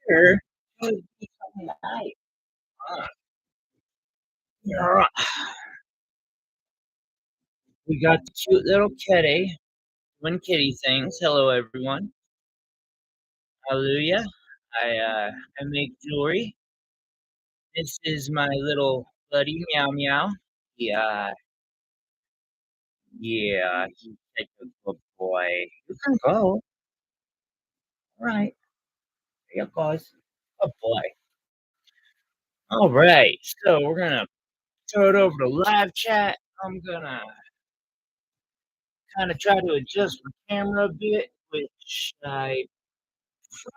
Here should be some nice. Yeah. We got the cute little kitty doing kitty things. Hello, everyone. Hallelujah. I make jewelry. This is my little buddy, Meow Meow. Yeah, yeah, he's such a good boy. You can go. All right. Here you goes. Good boy. All right. So we're gonna throw it over to live chat. I'm gonna kind of try to adjust my camera a bit, which I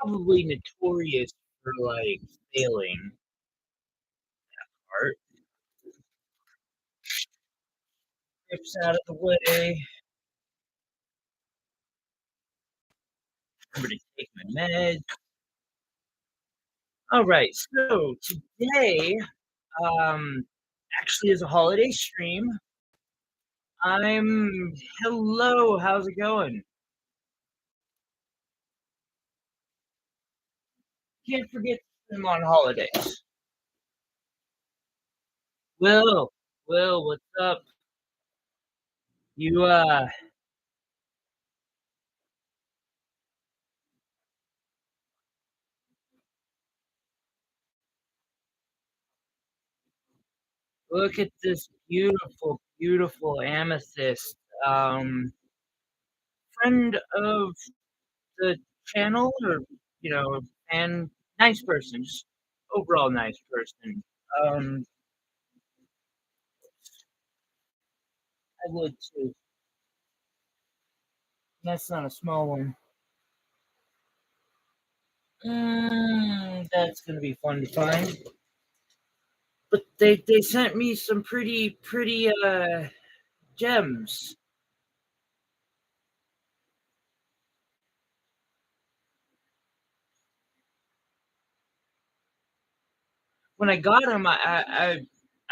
probably notorious for, like, failing art. Chips out of the way. Remember to take my meds. Alright, so today, um, actually is a holiday stream. Hello, how's it going? Can't forget them on holidays. Will, Will, what's up? You, look at this beautiful, beautiful amethyst. Friend of the channel or, and nice person, just overall nice person. Um, I would too. That's not a small one. That's gonna be fun to find. But they sent me some pretty gems. When I got them, I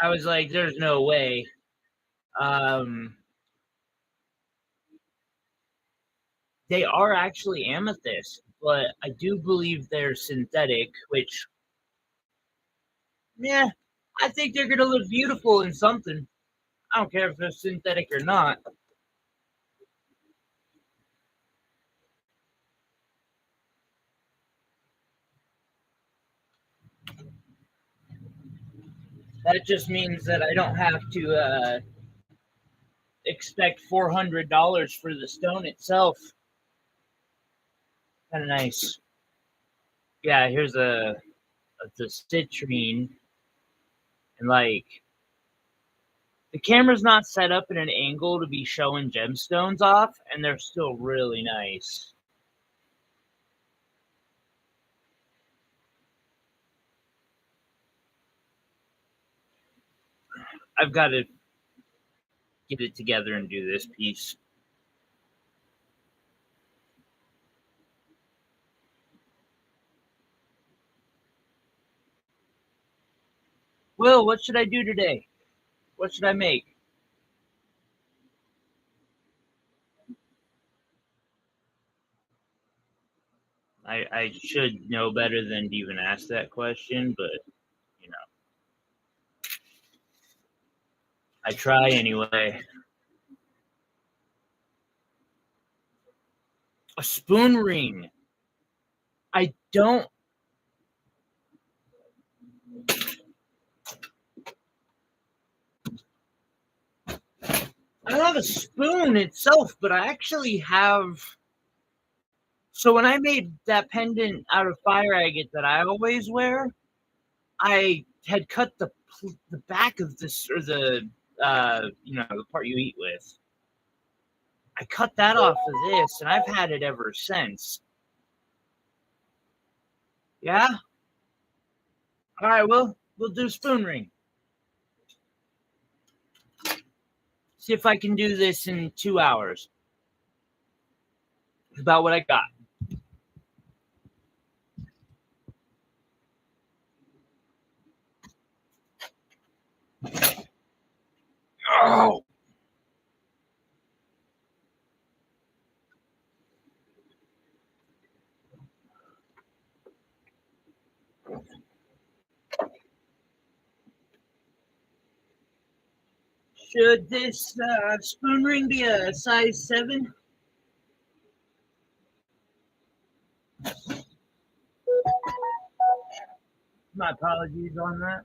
was like, "There's no way." Um, they are actually amethyst, but I do believe they're synthetic, which, yeah, I think they're gonna look beautiful in something. I don't care if they're synthetic or not. That just means that I don't have to expect $400 for the stone itself. Kind of nice. Yeah, here's the citrine, and like the camera's not set up in an angle to be showing gemstones off, and they're still really nice. I've got to get it together and do this piece. Will, what should I do today? What should I make? I should know better than to even ask that question, but you know, I try anyway. A spoon ring. I don't. I don't have a spoon itself, but I actually have. So when I made that pendant out of fire agate that I always wear, I had cut the back of this, or the part you eat with. I cut that off of this, and I've had it ever since. Yeah. All right. We'll do spoon ring. See if I can do this in 2 hours. About what I got. Oh. Should this spoon ring be a size 7? My apologies on that.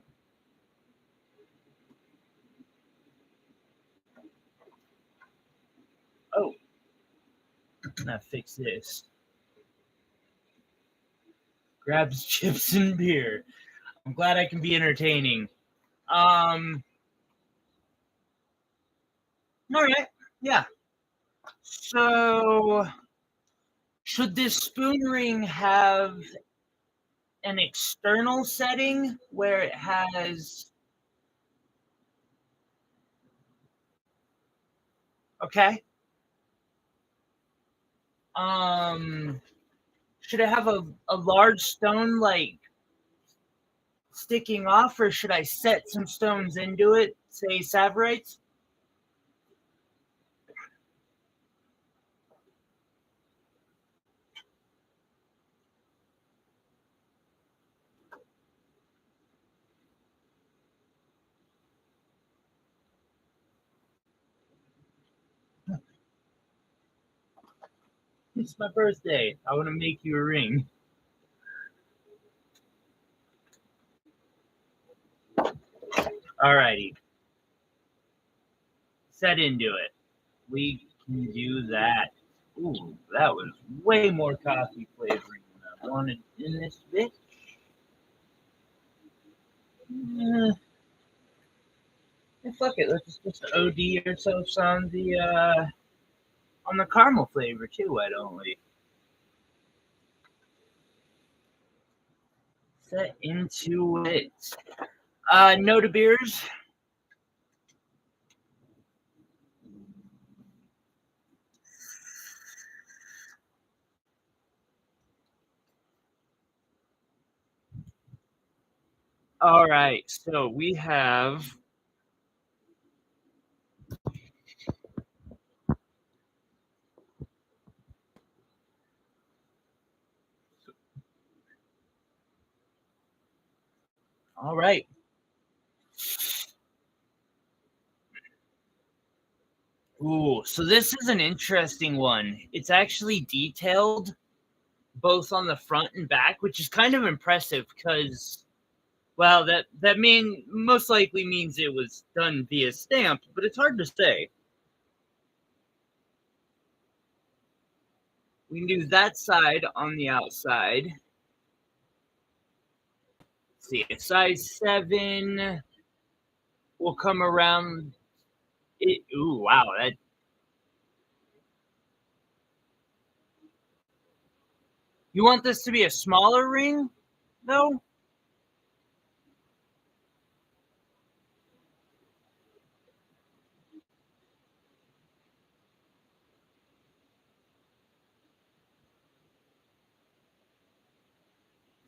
Oh, now fix this. Grabs chips and beer. I'm glad I can be entertaining. All right, yeah. So, should this spoon ring have an external setting where it has? Okay. Should it have a large stone like sticking off, or should I set some stones into it, say saverites? It's my birthday. I want to make you a ring. Alrighty. Set into it. We can do that. Ooh, that was way more coffee flavoring than I wanted in this bit. Fuck it, let's just OD ourselves on the caramel flavor too. Why don't we? Set into it. No to beers. All right, so we have all right. Ooh, so this is an interesting one. It's actually detailed both on the front and back, which is kind of impressive because, well, that most likely means it was done via stamp, but it's hard to say. We can do that side on the outside. Let's see, a size 7 will come around. Ooh, wow, that. You want this to be a smaller ring, though?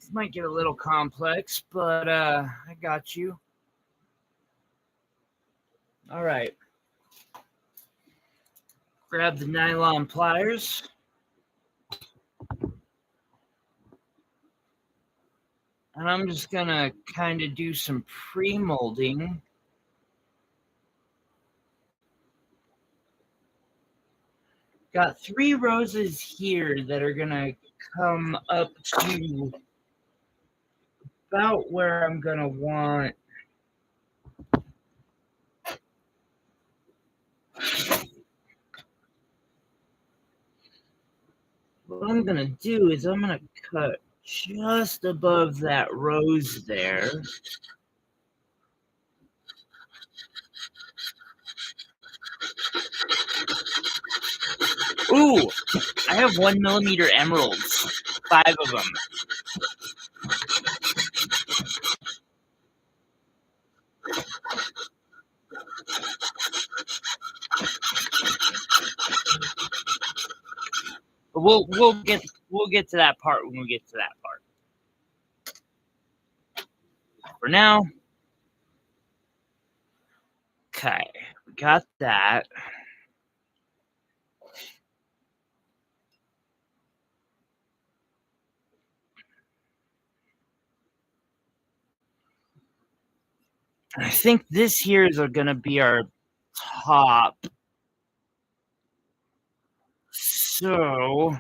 This might get a little complex, but I got you. All right. Grab the nylon pliers. And I'm just going to kind of do some pre-molding. Got 3 roses here that are going to come up to about where I'm going to want. What I'm going to do is I'm going to cut just above that rose there. Ooh, I have 1mm emeralds, 5 of them. But we'll get to that part when we get to that part. For now, okay, we got that. I think this here is going to be our top. So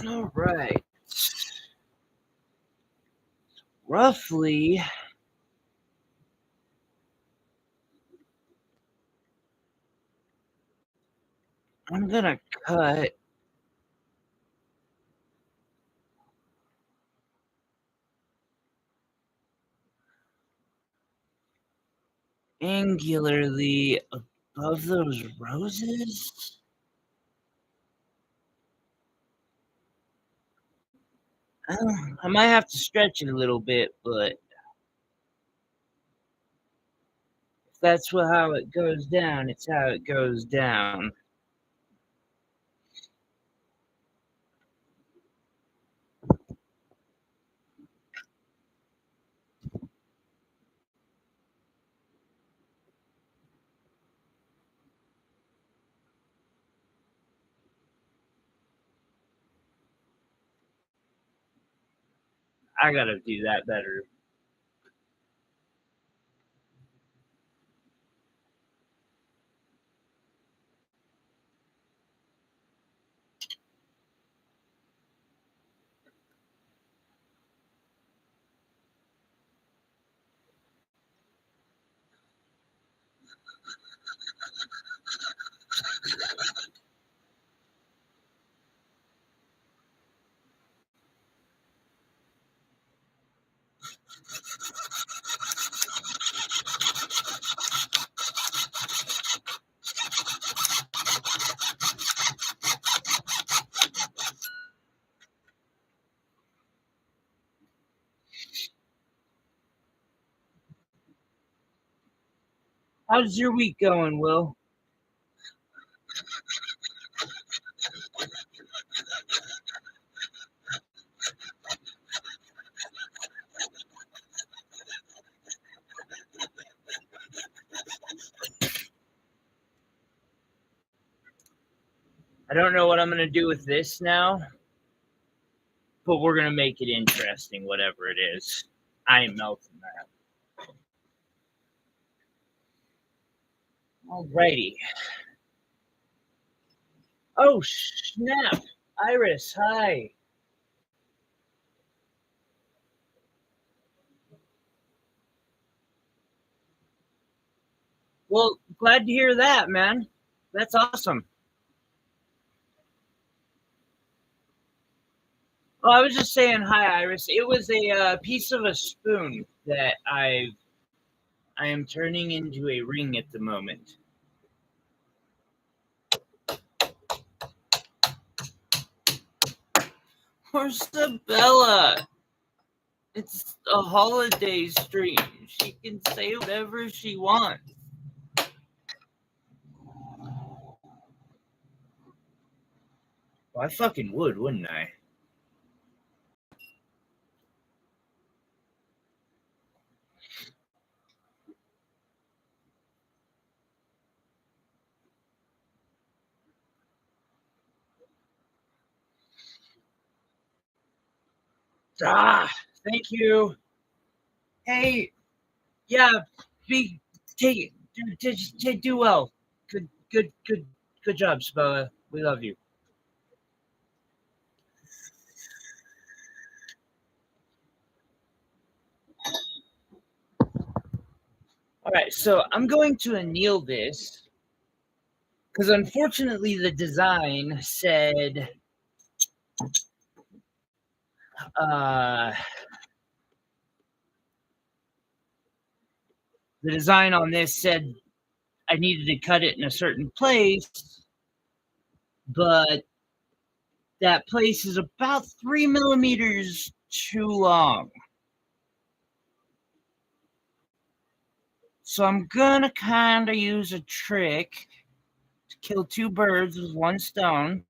all right. Roughly, I'm gonna cut angularly above those roses. I might have to stretch it a little bit, but if that's how it goes down, it's how it goes down. I gotta do that better. How's your week going, Will? I don't know what I'm gonna do with this now, but we're gonna make it interesting, whatever it is. I ain't melting that. Alrighty. Oh snap! Iris, hi. Well, glad to hear that, man. That's awesome. Oh, I was just saying hi, Iris. It was a piece of a spoon that I am turning into a ring at the moment. Where's Bella? It's a holiday stream. She can say whatever she wants. Well, I fucking would, wouldn't I? Ah, thank you. Hey, yeah, be take do well. Good job, Bella. We love you. All right, so I'm going to anneal this because unfortunately the design said uh the design on this said I needed to cut it in a certain place, but that place is about 3 millimeters too long. So I'm gonna kind of use a trick to kill two birds with one stone.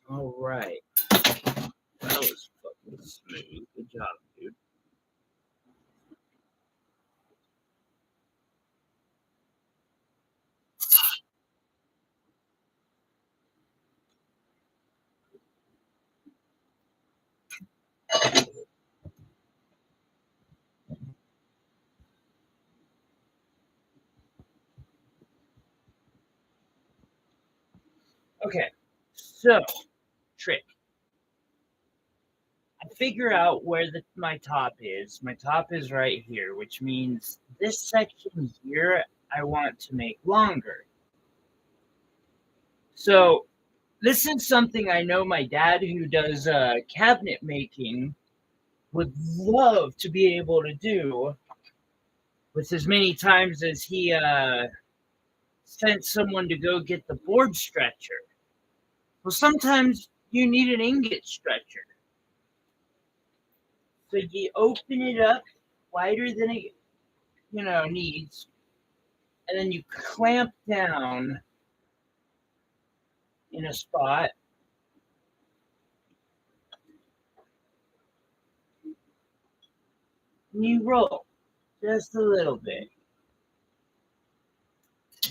All right. That was fucking smooth. Good job, dude. Okay. So, trick. I figure out where my top is. My top is right here, which means this section here I want to make longer. So this is something I know my dad, who does cabinet making, would love to be able to do with as many times as he sent someone to go get the board stretcher. Well, sometimes you need an ingot stretcher. So you open it up wider than it needs, and then you clamp down in a spot, and you roll just a little bit.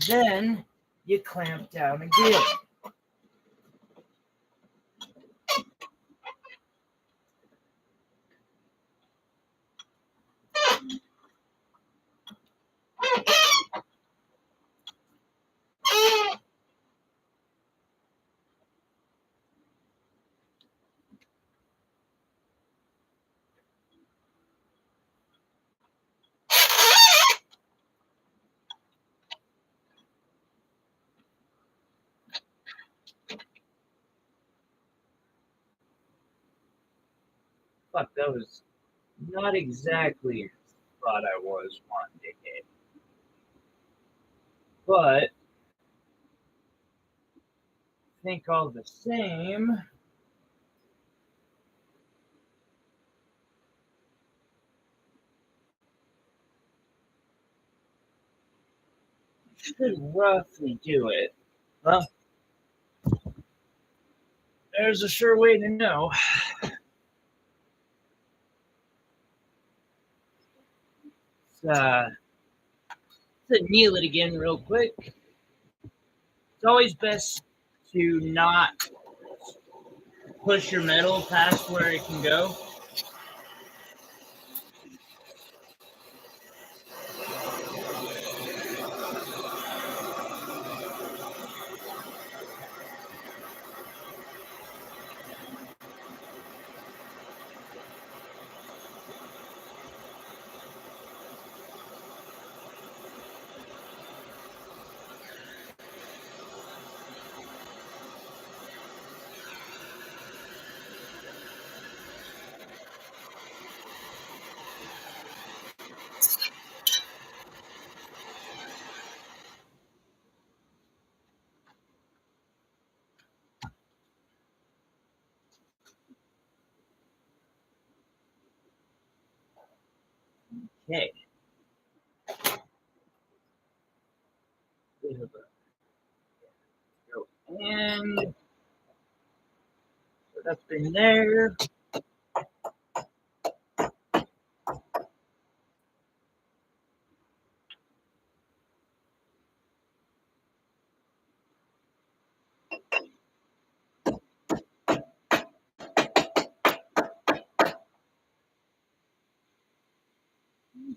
Then you clamp down again. Fuck, that was not exactly the spot I was wanting to hit. But I think all the same, should roughly do it. Well, there's a sure way to know. Let's kneel it again real quick. It's always best to not push your metal past where it can go. Okay. And so that's been there.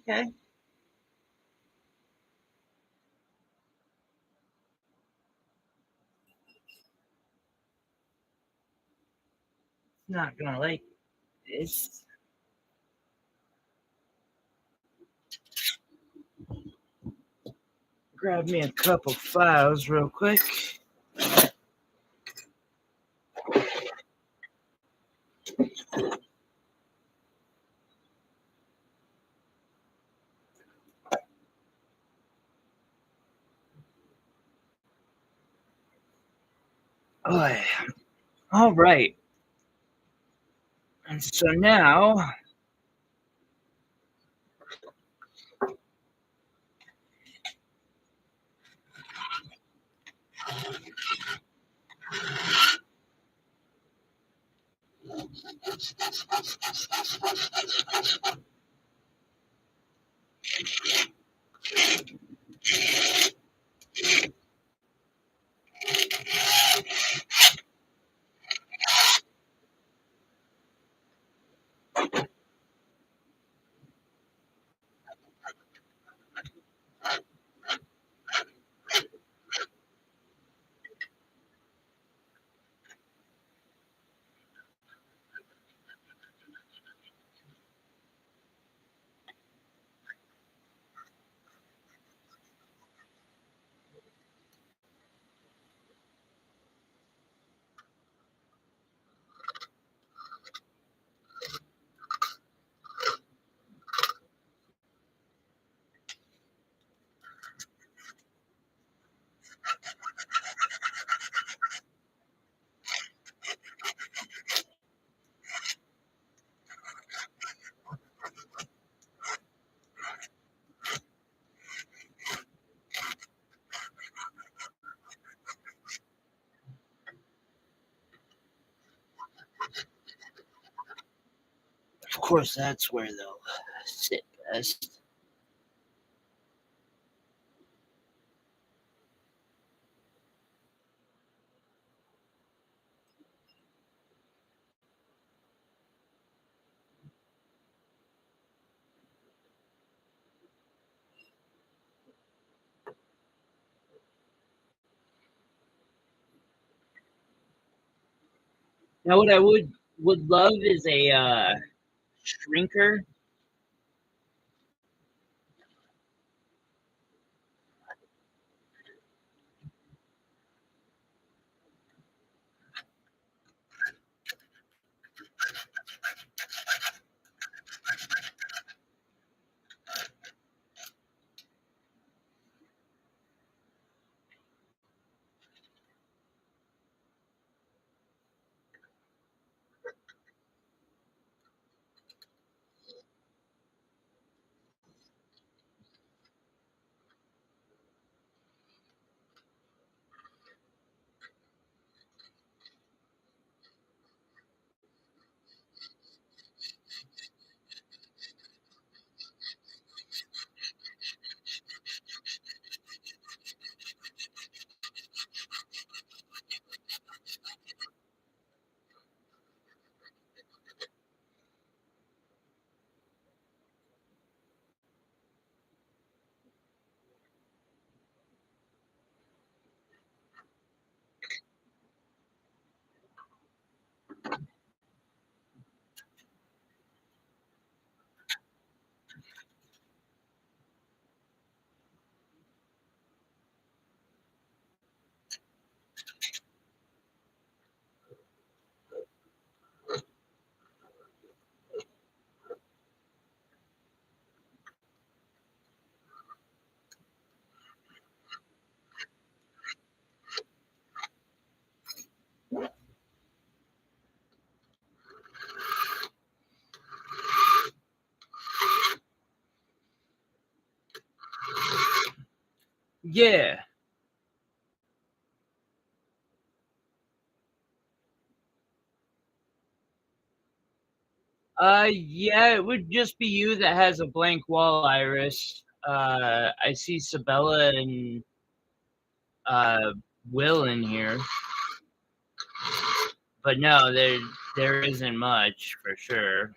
Okay. not gonna like this. Grab me a couple files real quick. Oh, all right. And so now, of course, that's where they'll sit best. Now, what I would love is a shrinker. Yeah. Yeah, it would just be you that has a blank wall, Iris. I see Sabella and uh, Will in here, but no, there isn't much for sure.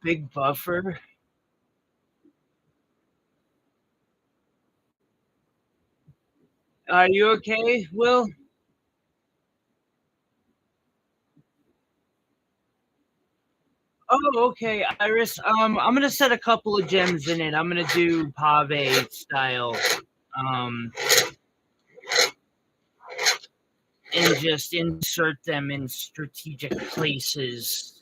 Big buffer. Are you okay, Will? Oh, okay, Iris. I'm gonna set a couple of gems in it. I'm gonna do pave style, um, and just insert them in strategic places.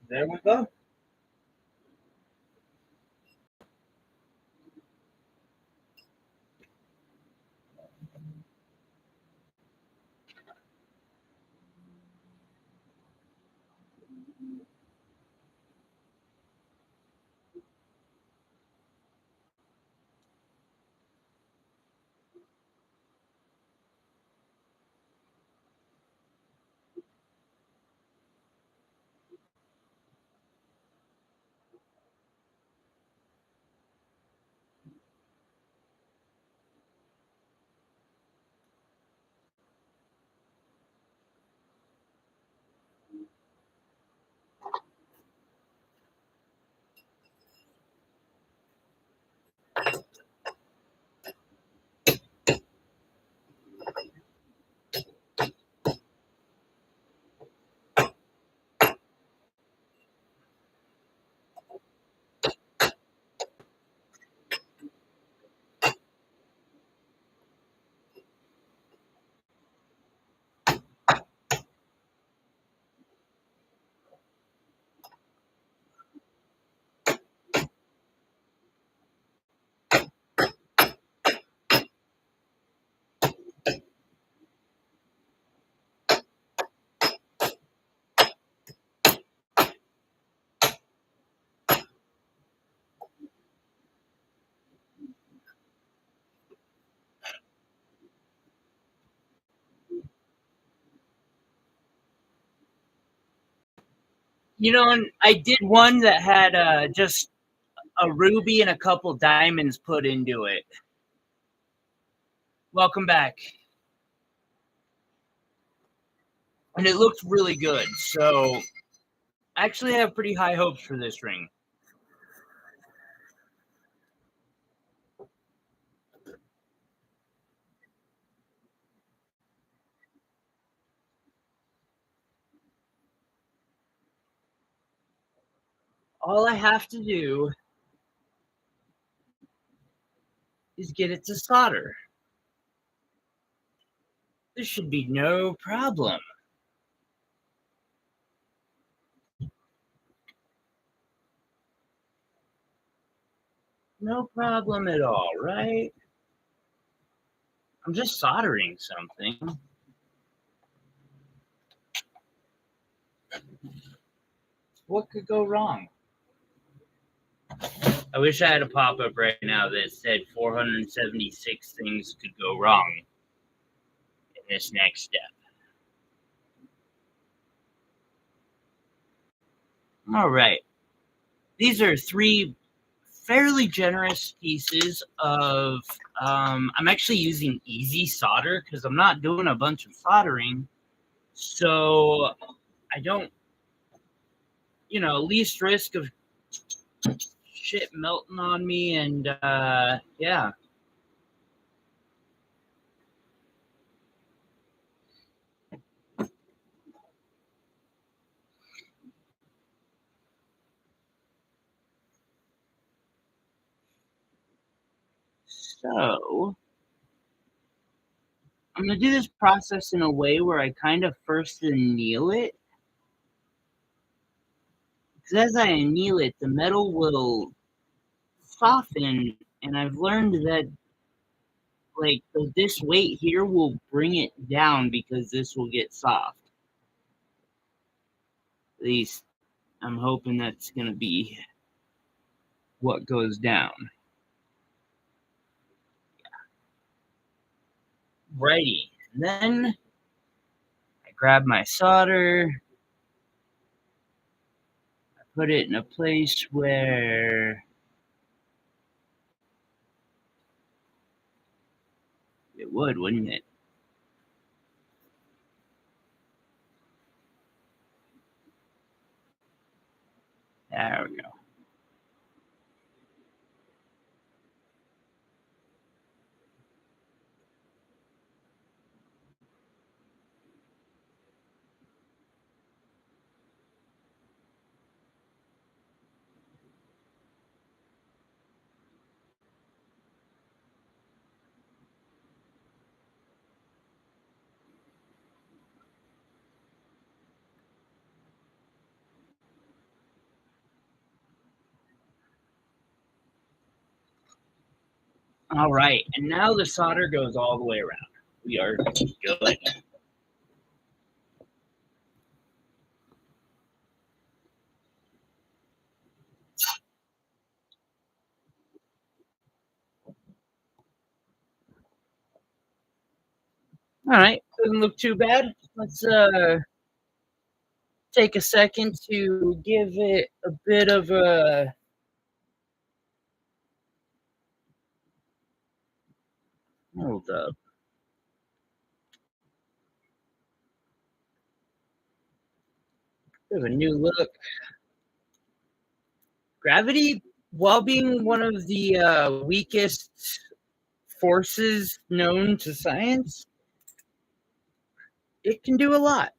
There we go. And I did one that had just a ruby and a couple diamonds put into it. Welcome back. And it looked really good. So I actually have pretty high hopes for this ring. All I have to do is get it to solder. This should be no problem. No problem at all, right? I'm just soldering something. What could go wrong? I wish I had a pop-up right now that said 476 things could go wrong in this next step. All right. These are 3 fairly generous pieces of, I'm actually using easy solder because I'm not doing a bunch of soldering. So I don't, least risk of shit melting on me. And yeah. So I'm going to do this process in a way where I kind of first anneal it. Because as I anneal it, the metal will soften. And I've learned that, like, this weight here will bring it down because this will get soft. At least I'm hoping that's going to be what goes down. Righty. And then I grab my solder. I put it in a place where it would, wouldn't it? There we go. All right. And now the solder goes all the way around. We are good. All right. Doesn't look too bad. Let's take a second to give it a bit of a hold up. Bit of a new look. Gravity, while being one of the weakest forces known to science, it can do a lot.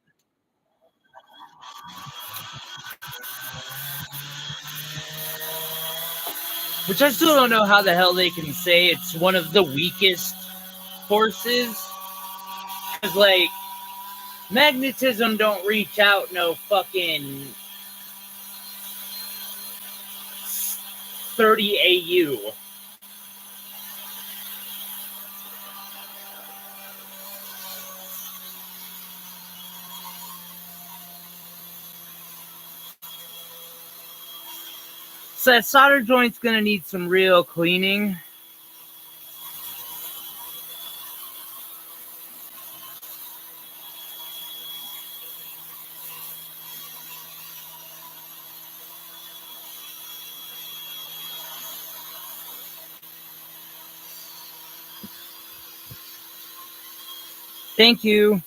Which I still don't know how the hell they can say it's one of the weakest forces. Because, like, magnetism don't reach out no fucking 30 AU. So that solder joint's gonna need some real cleaning. Thank you.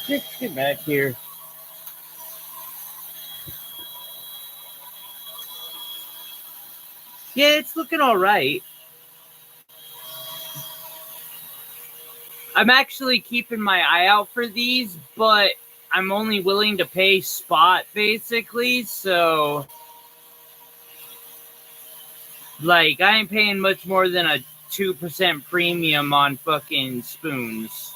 Get back here. Yeah, it's looking all right. I'm actually keeping my eye out for these, but I'm only willing to pay spot, basically, so... Like, I ain't paying much more than a 2% premium on fucking spoons.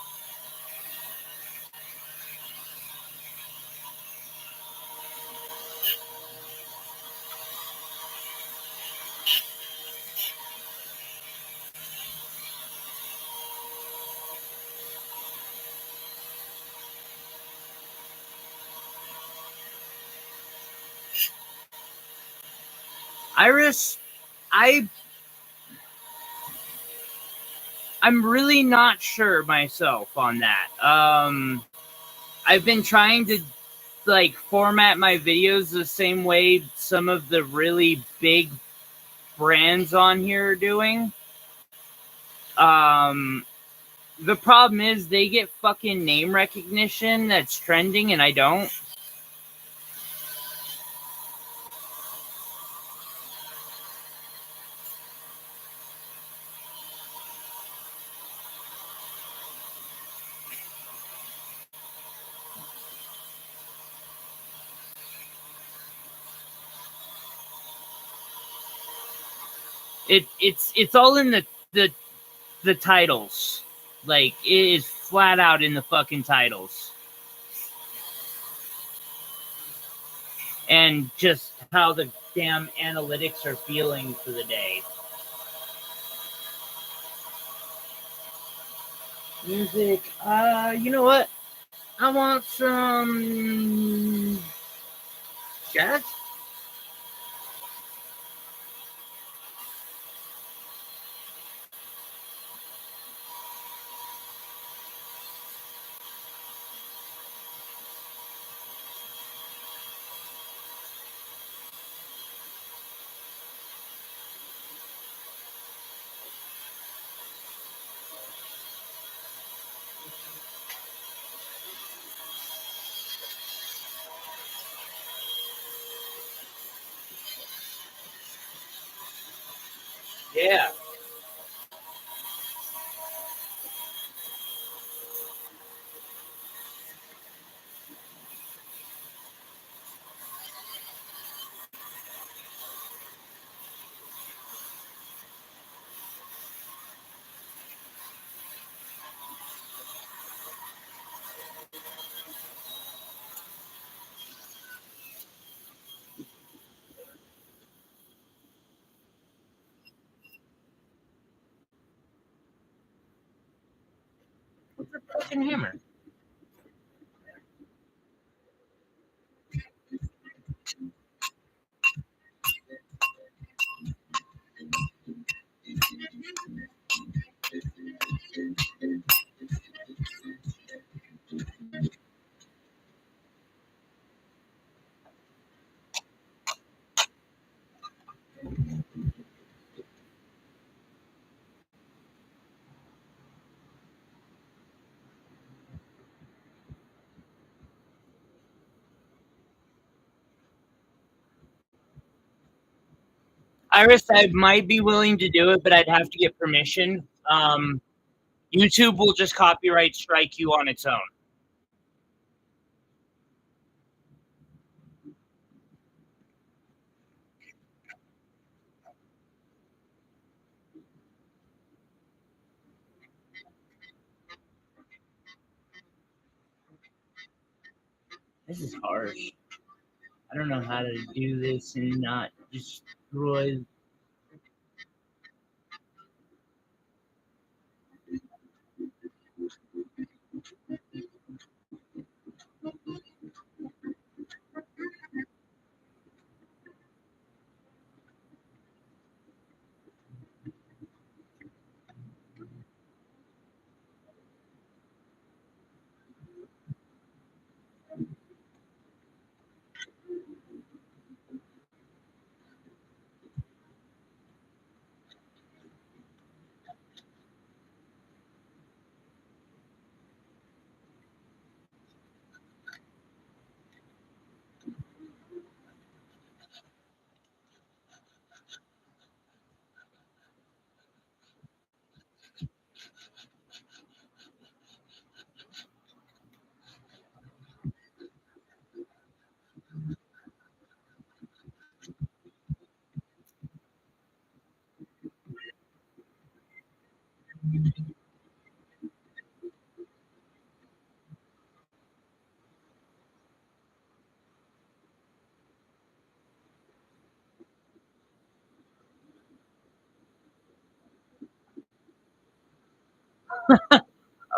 Iris, I'm really not sure myself on that. I've been trying to like format my videos the same way some of the really big brands on here are doing. The problem is they get fucking name recognition that's trending and I don't. It's all in the titles. Like, it is flat out in the fucking titles. And just how the damn analytics are feeling for the day. Music, you know what? I want some jazz. Yeah. What's a fucking hammer? Iris, I might be willing to do it, but I'd have to get permission. YouTube will just copyright strike you on its own. This is harsh. I don't know how to do this and not destroy.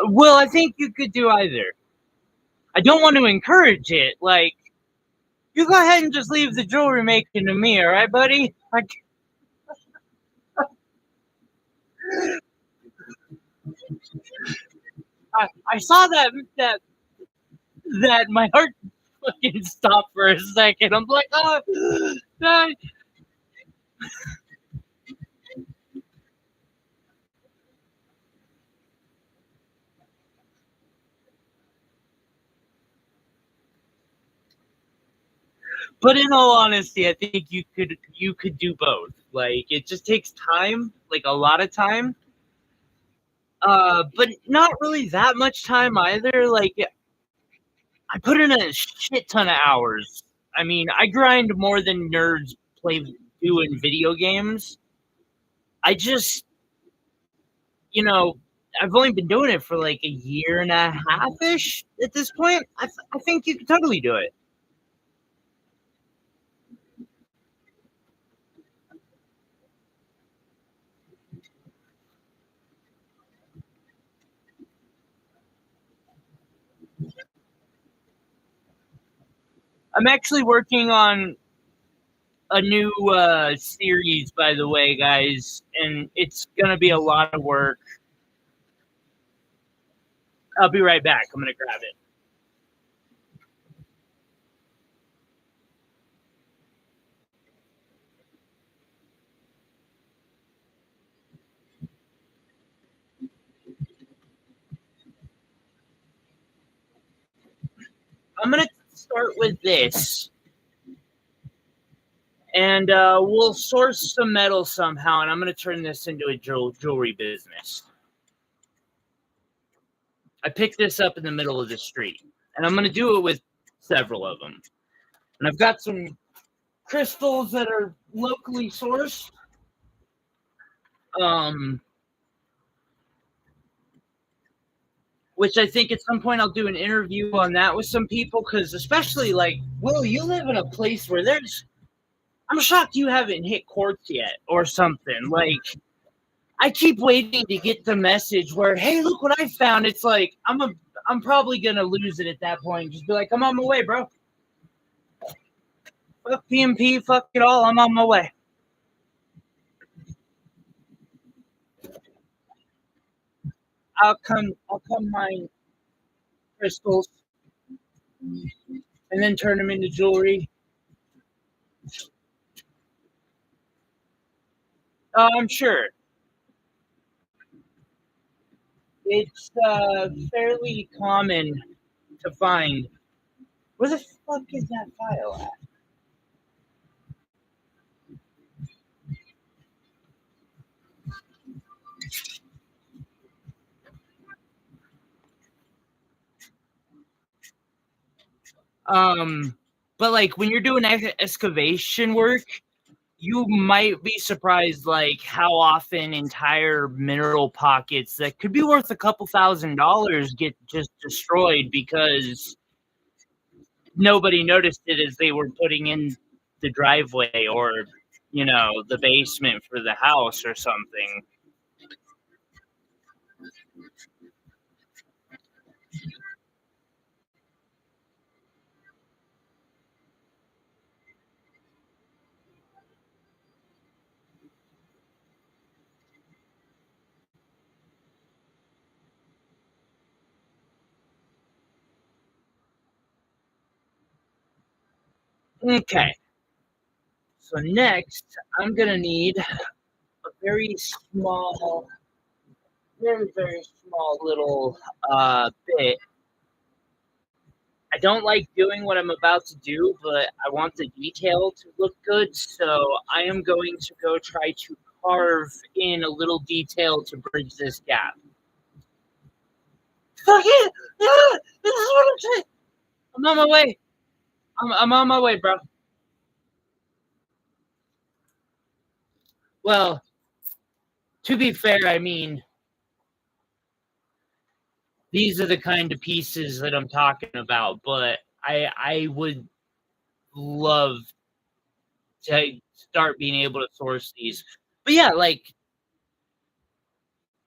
Well, I think you could do either. I don't want to encourage it. Like, you go ahead and just leave the jewelry making to me, all right, buddy? I saw that my heart fucking stopped for a second. I'm like, oh, that. But in all honesty, I think you could do both. Like, it just takes time, like a lot of time. But not really that much time either. Like, I put in a shit ton of hours. I mean, I grind more than nerds play do in video games. I just, you know, I've only been doing it for like a year and a half ish at this point. I think you could totally do it. I'm actually working on a new series, by the way, guys, and it's gonna be a lot of work. I'll be right back. I'm gonna grab it. I'm gonna start with this, and we'll source some metal somehow, and I'm gonna turn this into a jewelry business. I picked this up in the middle of the street, and I'm gonna do it with several of them. And I've got some crystals that are locally sourced. Um, which I think at some point I'll do an interview on that with some people, because especially like Will, you live in a place where there's. I'm shocked you haven't hit quartz yet or something. Like, I keep waiting to get the message where, hey, look what I found. It's like I'm probably gonna lose it at that point. Just be like, I'm on my way, bro. Fuck PMP, fuck it all. I'm on my way. I'll come mine crystals and then turn them into jewelry. I'm sure it's fairly common to find. Where the fuck is that file at? But like when you're doing excavation work, you might be surprised like how often entire mineral pockets that could be worth a couple $1,000s get just destroyed because nobody noticed it as they were putting in the driveway or the basement for the house or something. Okay, so next I'm gonna need a very small, very, very small little bit. I don't like doing what I'm about to do, but I want the detail to look good, so I am going to go try to carve in a little detail to bridge this gap. Fuck it! Ah, this is what I'm saying. I'm on my way. I'm on my way, bro. Well, to be fair, I mean, these are the kind of pieces that I'm talking about, but I would love to start being able to source these. But yeah, like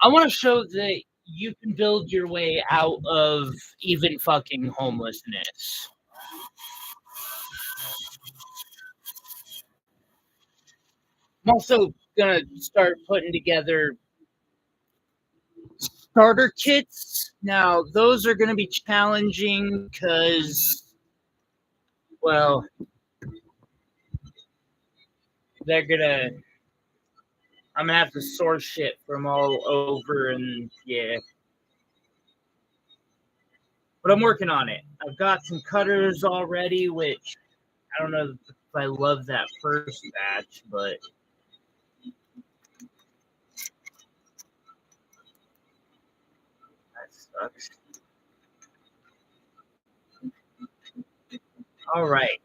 I want to show that you can build your way out of even fucking homelessness. I'm also gonna start putting together starter kits. Now, those are gonna be challenging because, well, they're gonna. I'm gonna have to source shit from all over, and yeah. But I'm working on it. I've got some cutters already, which I don't know if I love that first batch, but that sucks. All right.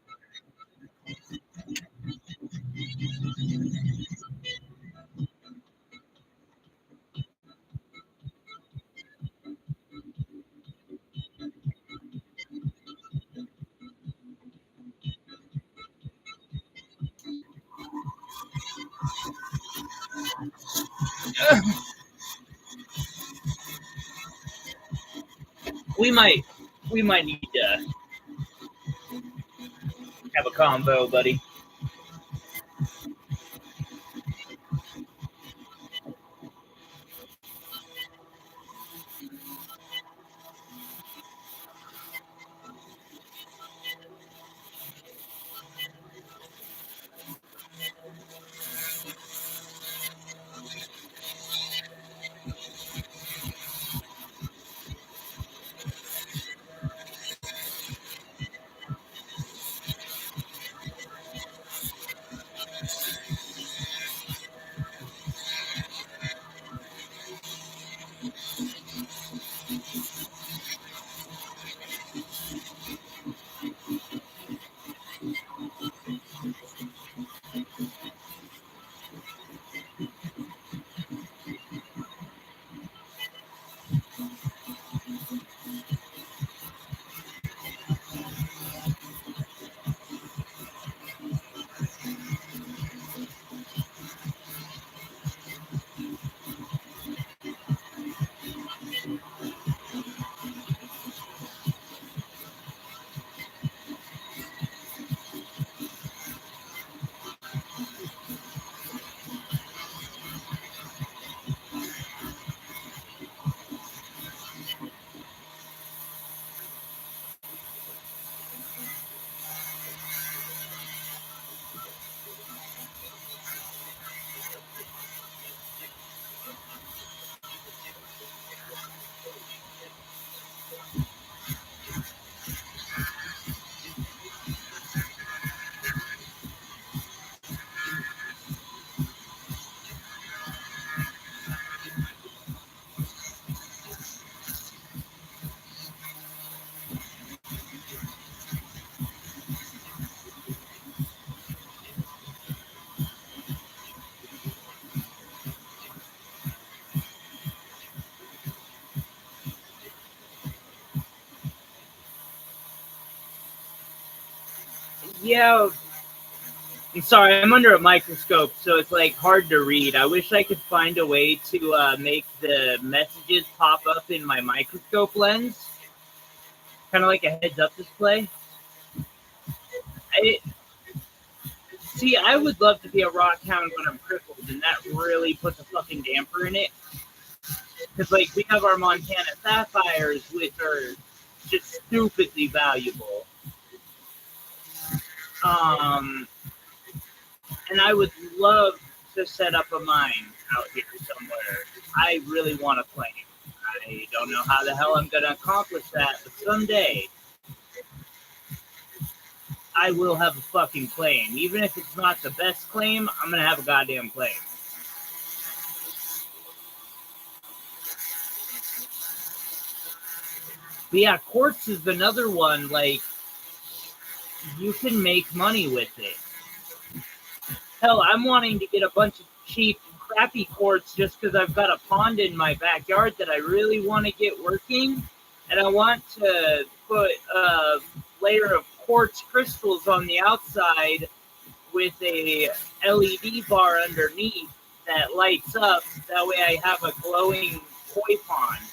We might need to have a combo, buddy. Yeah, I'm sorry, I'm under a microscope, so it's like hard to read. I wish I could find a way to make the messages pop up in my microscope lens, kind of like a heads-up display. I see. I would love to be a rock hound when I'm crippled, and that really puts a fucking damper in it. Because like we have our Montana sapphires, which are just stupidly valuable. And I would love to set up a mine out here somewhere. I really want to claim. I don't know how the hell I'm going to accomplish that, but someday I will have a fucking claim. Even if it's not the best claim, I'm going to have a goddamn claim. But yeah, quartz is another one, like, you can make money with it. Hell, I'm wanting to get a bunch of cheap, crappy quartz just because I've got a pond in my backyard that I really want to get working. and I want to put a layer of quartz crystals on the outside with a LED bar underneath that lights up. That way I have a glowing koi pond.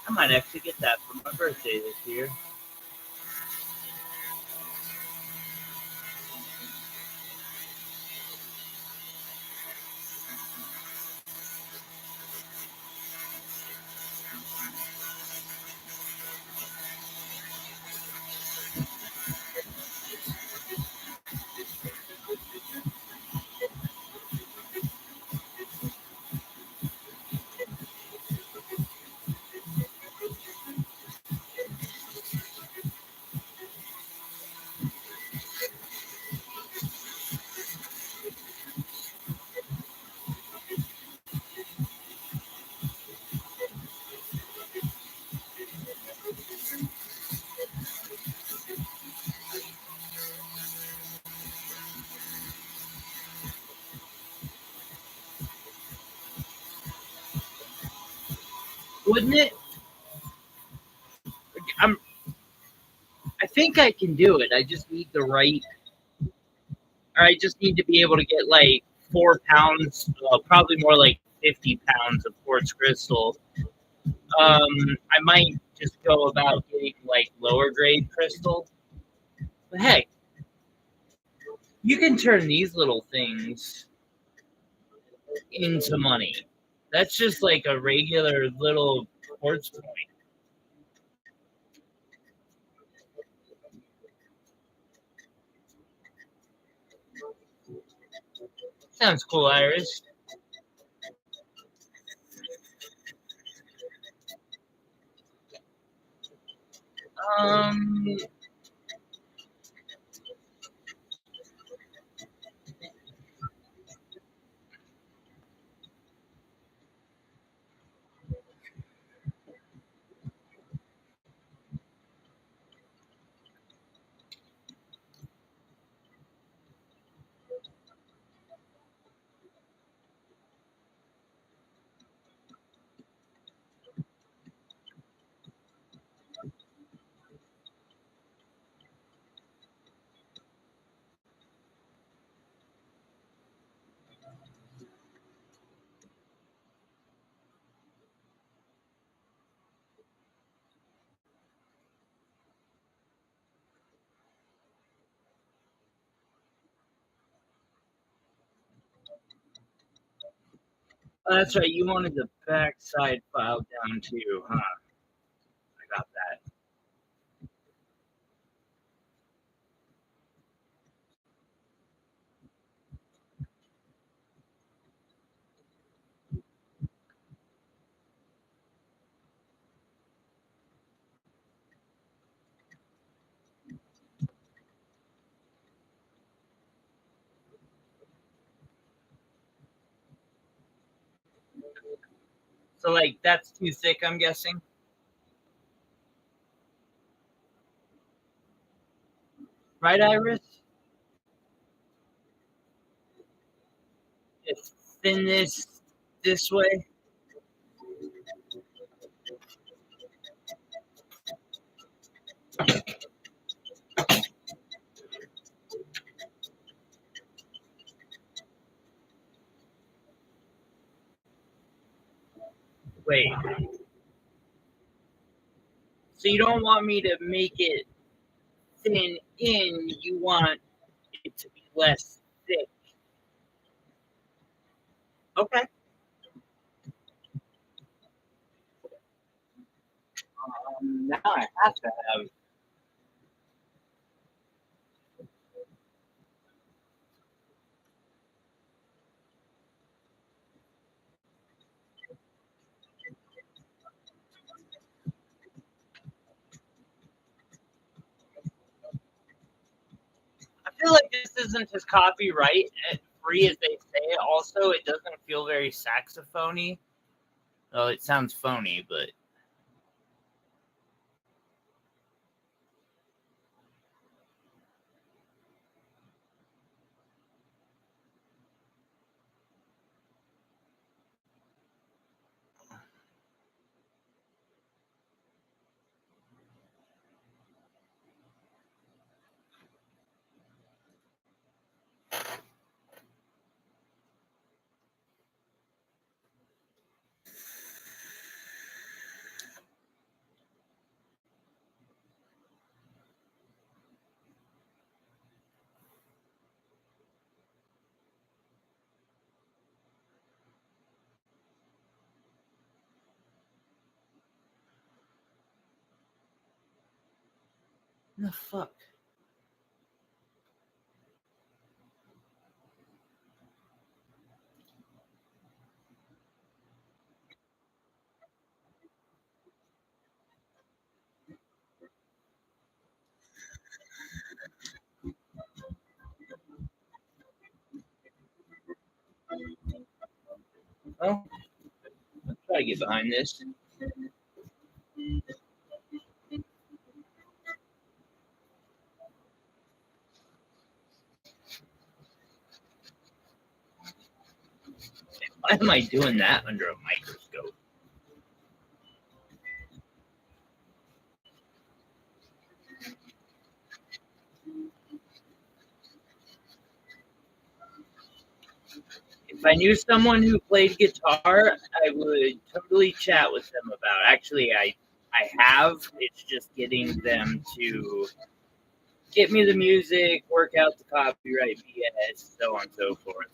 I might actually get that for my birthday this year. Wouldn't it? I'm. I think I can do it. I just need the right, or I just need to be able to get like 4 pounds, probably more like 50 pounds of quartz crystal. I might just go about getting like lower grade crystal. But hey, you can turn these little things into money. That's just like a regular little quartz point. Sounds cool, Iris. Um, that's right. You wanted the backside file down too, huh? I got that. So, like, that's too thick, I'm guessing. Right, Iris? It's thin this way. Wait. So you don't want me to make it thin in. You want it to be less thick. Okay. Now I have to have. I feel like this isn't as copyright free as they say. Also, it doesn't feel very saxophony. Oh, it sounds phony, but The fuck? Oh, let's try to get behind this. Why am I doing that under a microscope? If I knew someone who played guitar, I would totally chat with them about. Actually, I have. It's just getting them to get me the music, work out the copyright BS, so on and so forth.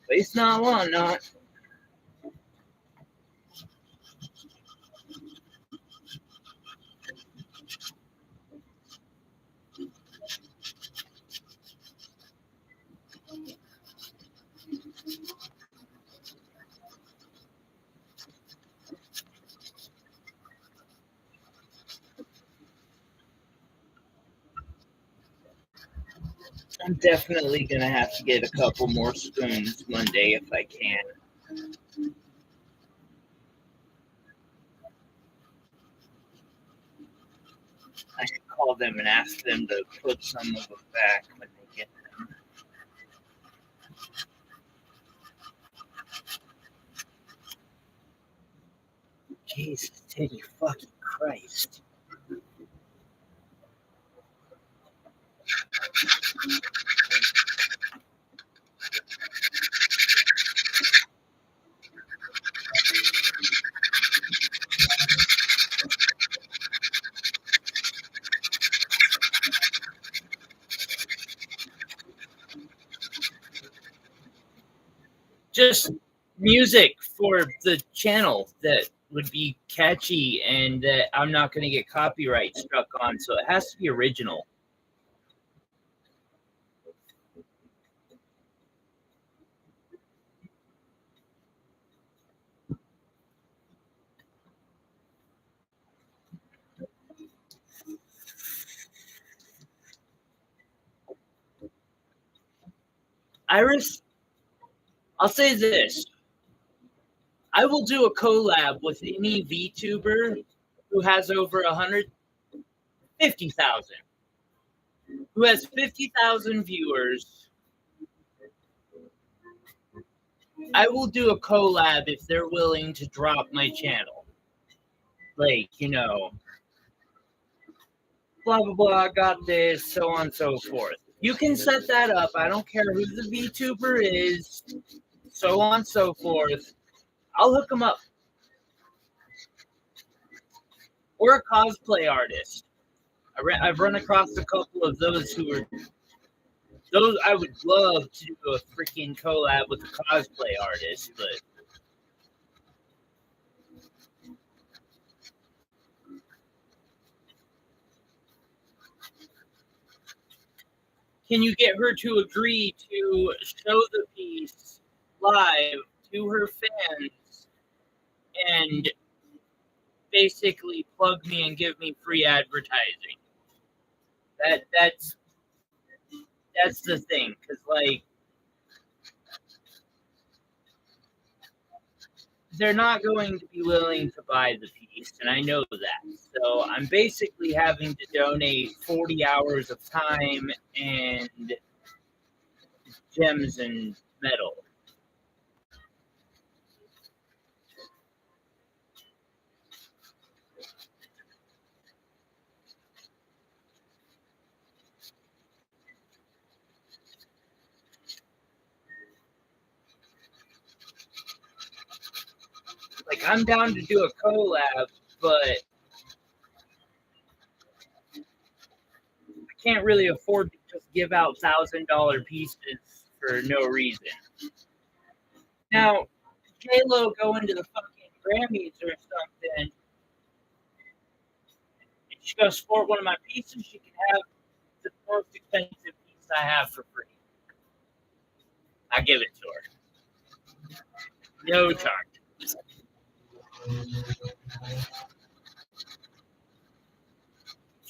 Waste not, want not. I'm definitely gonna have to get a couple more spoons Monday if I can. I should call them and ask them to put some of them back when they get them. Jesus, Teddy fucking Christ. Just music for the channel that would be catchy and that I'm not going to get copyright struck on, so it has to be original. Iris, I'll say this. I will do a collab with any VTuber who has over 150,000, who has 50,000 viewers. I will do a collab if they're willing to drop my channel. Like, blah, blah, blah, got this, so on and so forth. You can set that up. I don't care who the VTuber is, so on and so forth. I'll hook them up. Or a cosplay artist. I've run across a couple of those who are those. I would love to do a freaking collab with a cosplay artist, but can you get her to agree to show the piece live to her fans and basically plug me and give me free advertising? That's the thing, because like they're not going to be willing to buy the piece, and I know that. So I'm basically having to donate 40 hours of time and gems and metal. I'm down to do a collab, but I can't really afford to just give out $1,000 pieces for no reason. Now, J-Lo go into the fucking Grammys or something, and she goes sport one of my pieces, she can have the most expensive piece I have for free. I give it to her. No charge. That's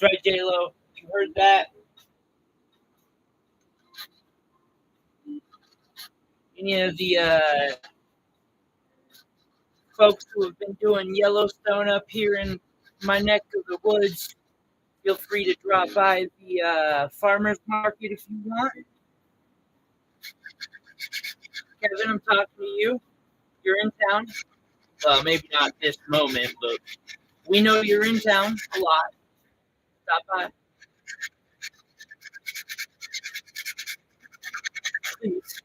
right, J-Lo. You heard that? Any of the folks who have been doing Yellowstone up here in my neck of the woods, feel free to drop by the farmer's market if you want. Kevin, I'm talking to you. You're in town. Well, maybe not this moment, but we know you're in town a lot. Stop by. Please.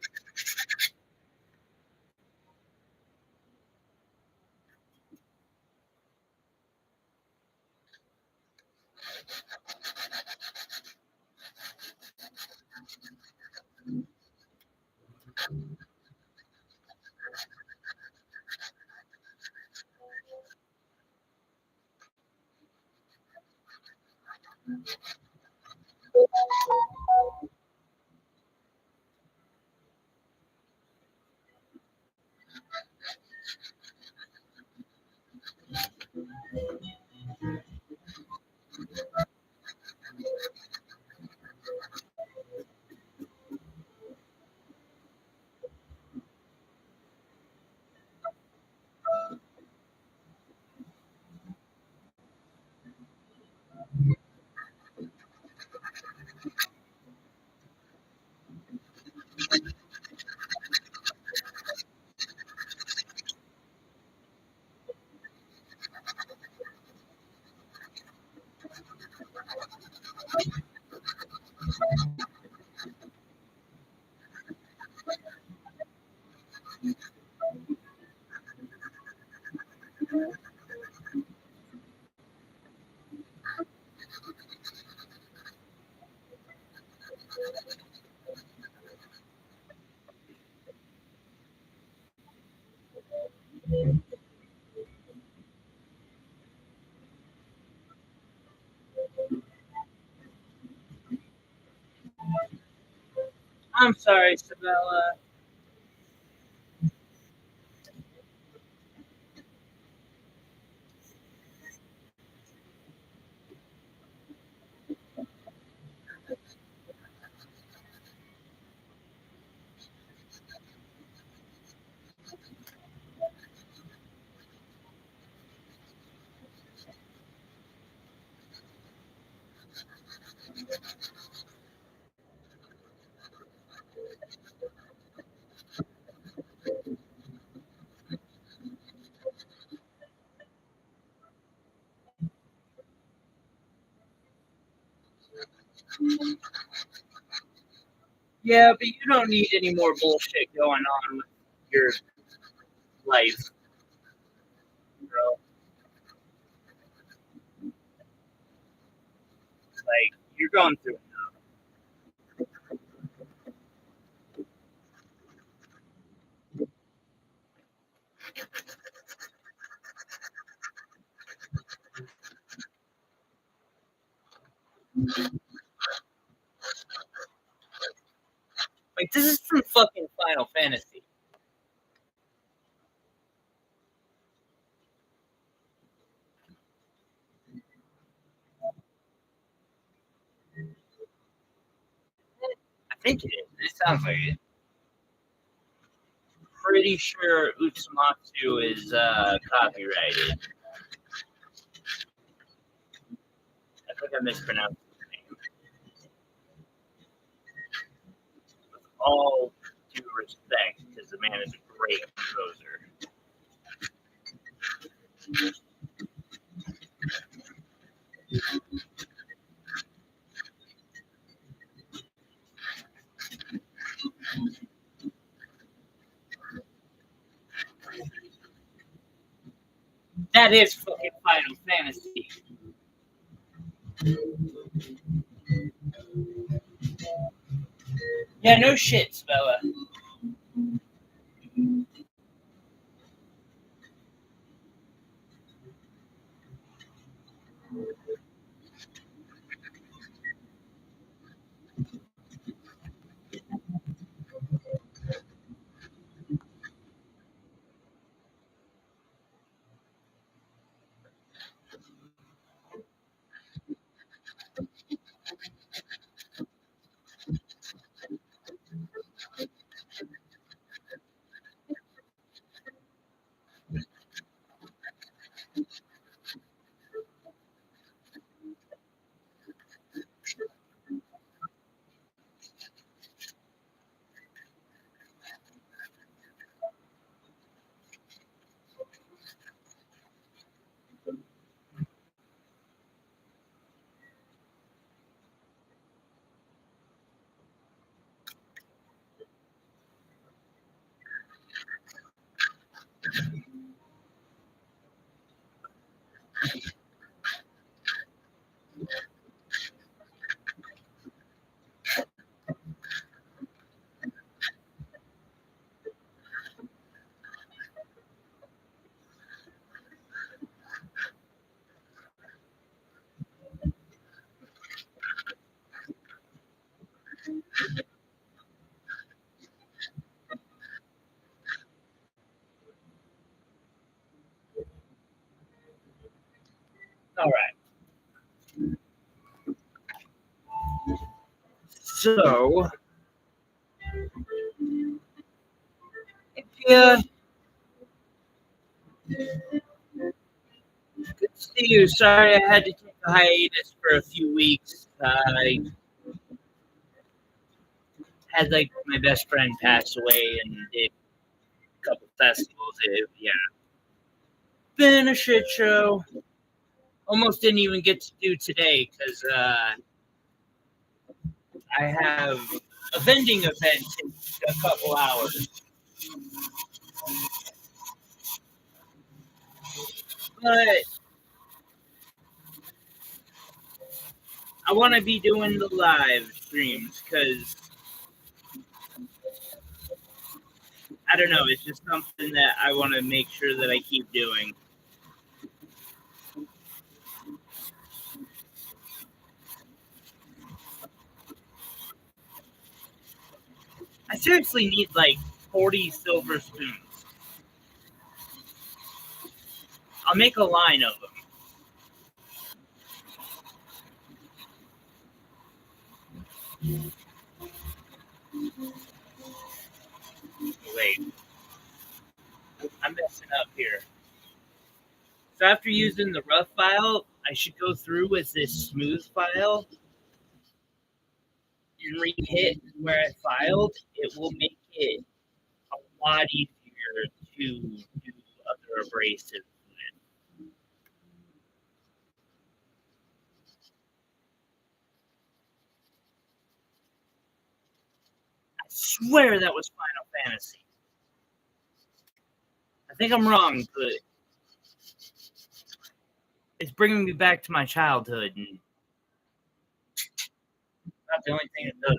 I'm sorry, Sabella. Yeah, but you don't need any more bullshit going on with your life, bro. Like, you're going through it. Like, this is from fucking Final Fantasy. I think it is. It sounds like it. Pretty sure Utsumatsu is copyrighted. I think I mispronounced his name. With all due respect, because the man is a great composer. That is fucking Final Fantasy. Yeah, no shit, Bella. All right. So, if you good to see you. Sorry, I had to take a hiatus for a few weeks. I had like my best friend pass away and did a couple festivals. Yeah, been a shit show. Almost didn't even get to do today because I have a vending event in a couple hours. But I want to be doing the live streams because I don't know. It's just something that I want to make sure that I keep doing. I seriously need like 40 silver spoons. I'll make a line of them. Wait, I'm messing up here. So after using the rough file, I should go through with this smooth file and re-hit where I filed. It will make it a lot easier to do other abrasives. I swear that was Final Fantasy. I think I'm wrong, but it's bringing me back to my childhood, and not the only thing it does.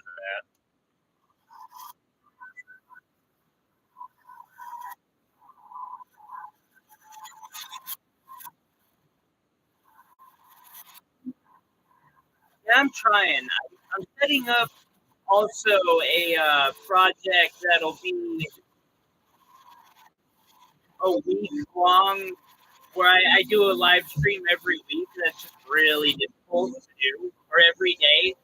Yeah, I'm trying. I'm setting up also a project that'll be a week long where I do a live stream every week. That's just really difficult to do, or every day.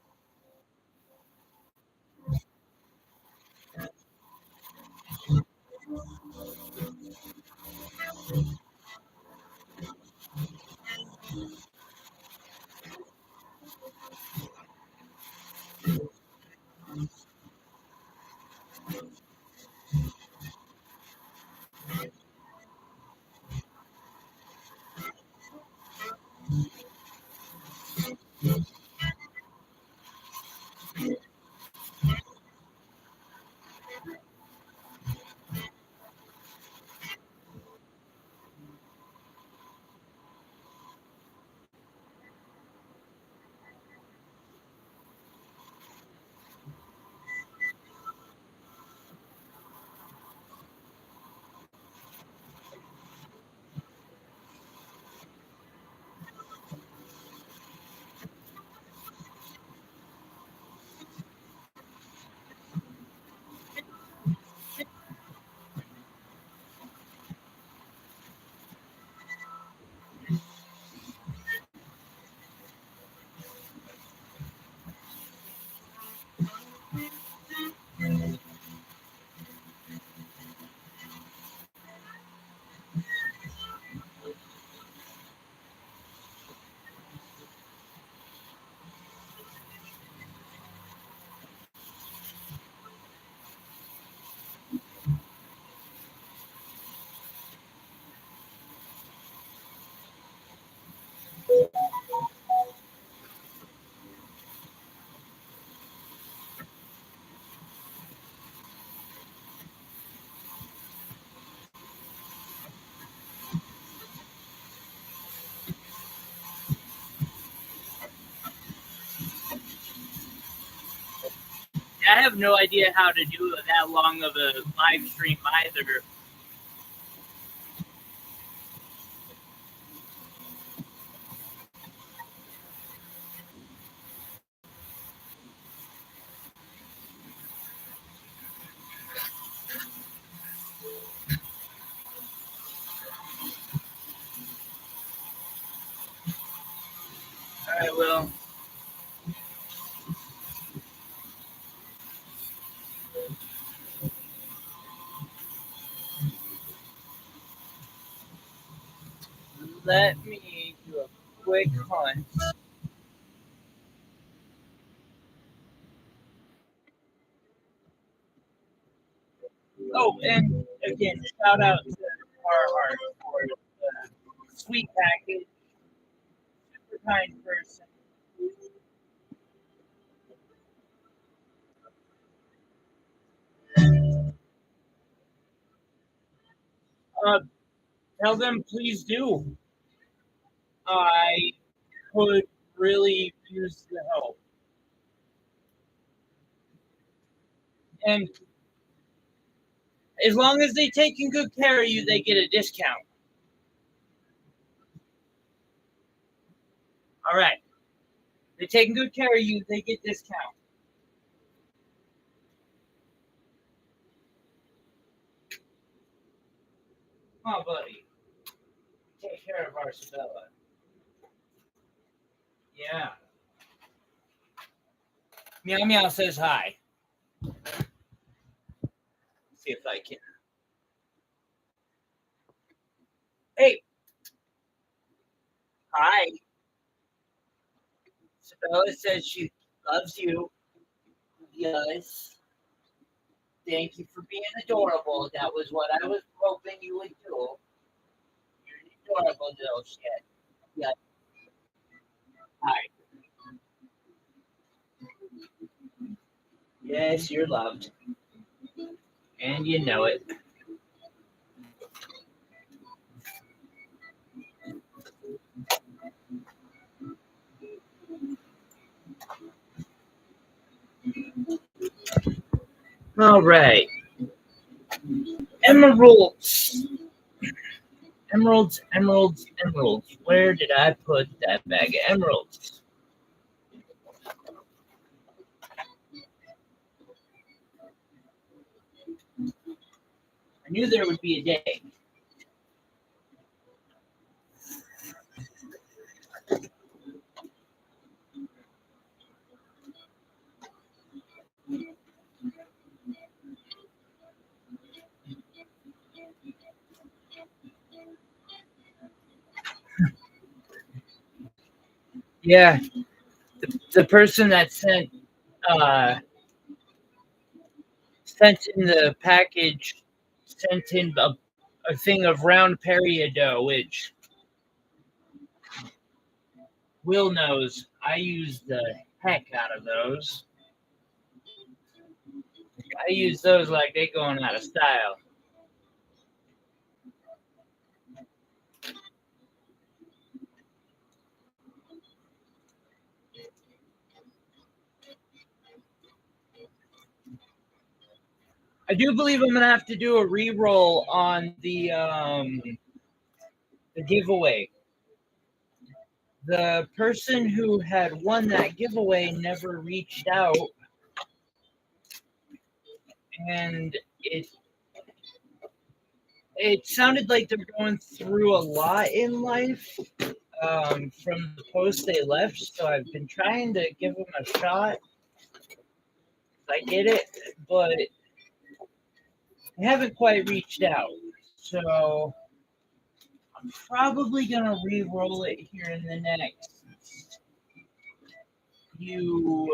I have no idea how to do that long of a live stream either. All right, well. Let me do a quick hunt. Oh, and again, shout out to Carhartt for the sweet package. Super kind person. Uh, Tell them please do. I could really use the help. And as long as they taking good care of you, they get a discount. All right. They're taking good care of you, they get discount. Come on, buddy. Take care of Arcibella. Yeah. Meow Meow says hi. See if I can. Hey. Hi. Isabella says she loves you. Yes. Thank you for being adorable. That was what I was hoping you would do. You're an adorable little shit. Yeah. Hi. Yes, you're loved. And you know it. All right. Emeralds. Emeralds, emeralds, emeralds. Where did I put that bag of emeralds? I knew there would be a day. Yeah, the person that uh, sent in the package sent in a thing of round peridot, which Will knows I use the heck out of those. I use those like they going out of style. I do believe I'm gonna have to do a re-roll on the giveaway. The person who had won that giveaway never reached out, and it sounded like they're going through a lot in life from the post they left. So I've been trying to give them a shot. I get it, but they haven't quite reached out. So I'm probably gonna re-roll it here in the next few.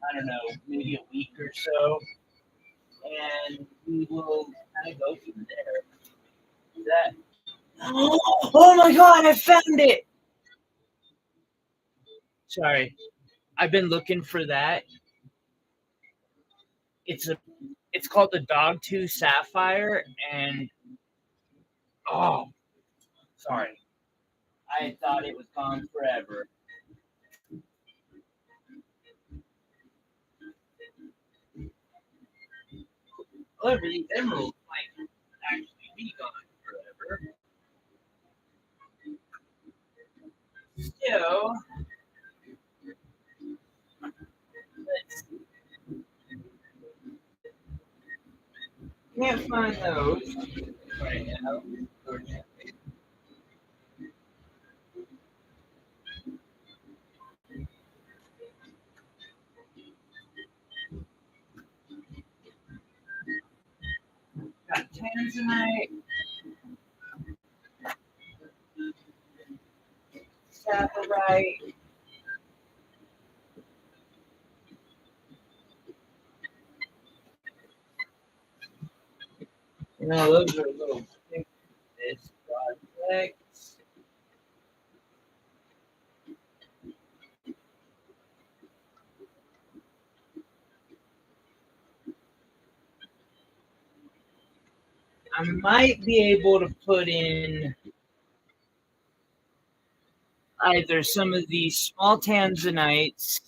I don't know, maybe a week or so, and we will kind of go from there. That. Oh my god! I found it. Sorry, I've been looking for that. It's a. It's called the Dog 2 Sapphire, and oh, sorry, I thought it was gone forever. However, these emeralds might actually be gone forever. So, let's can't find those right now. Got tanzanite, saprolite. You know, those are a little thick for this project. I might be able to put in either some of these small tanzanites.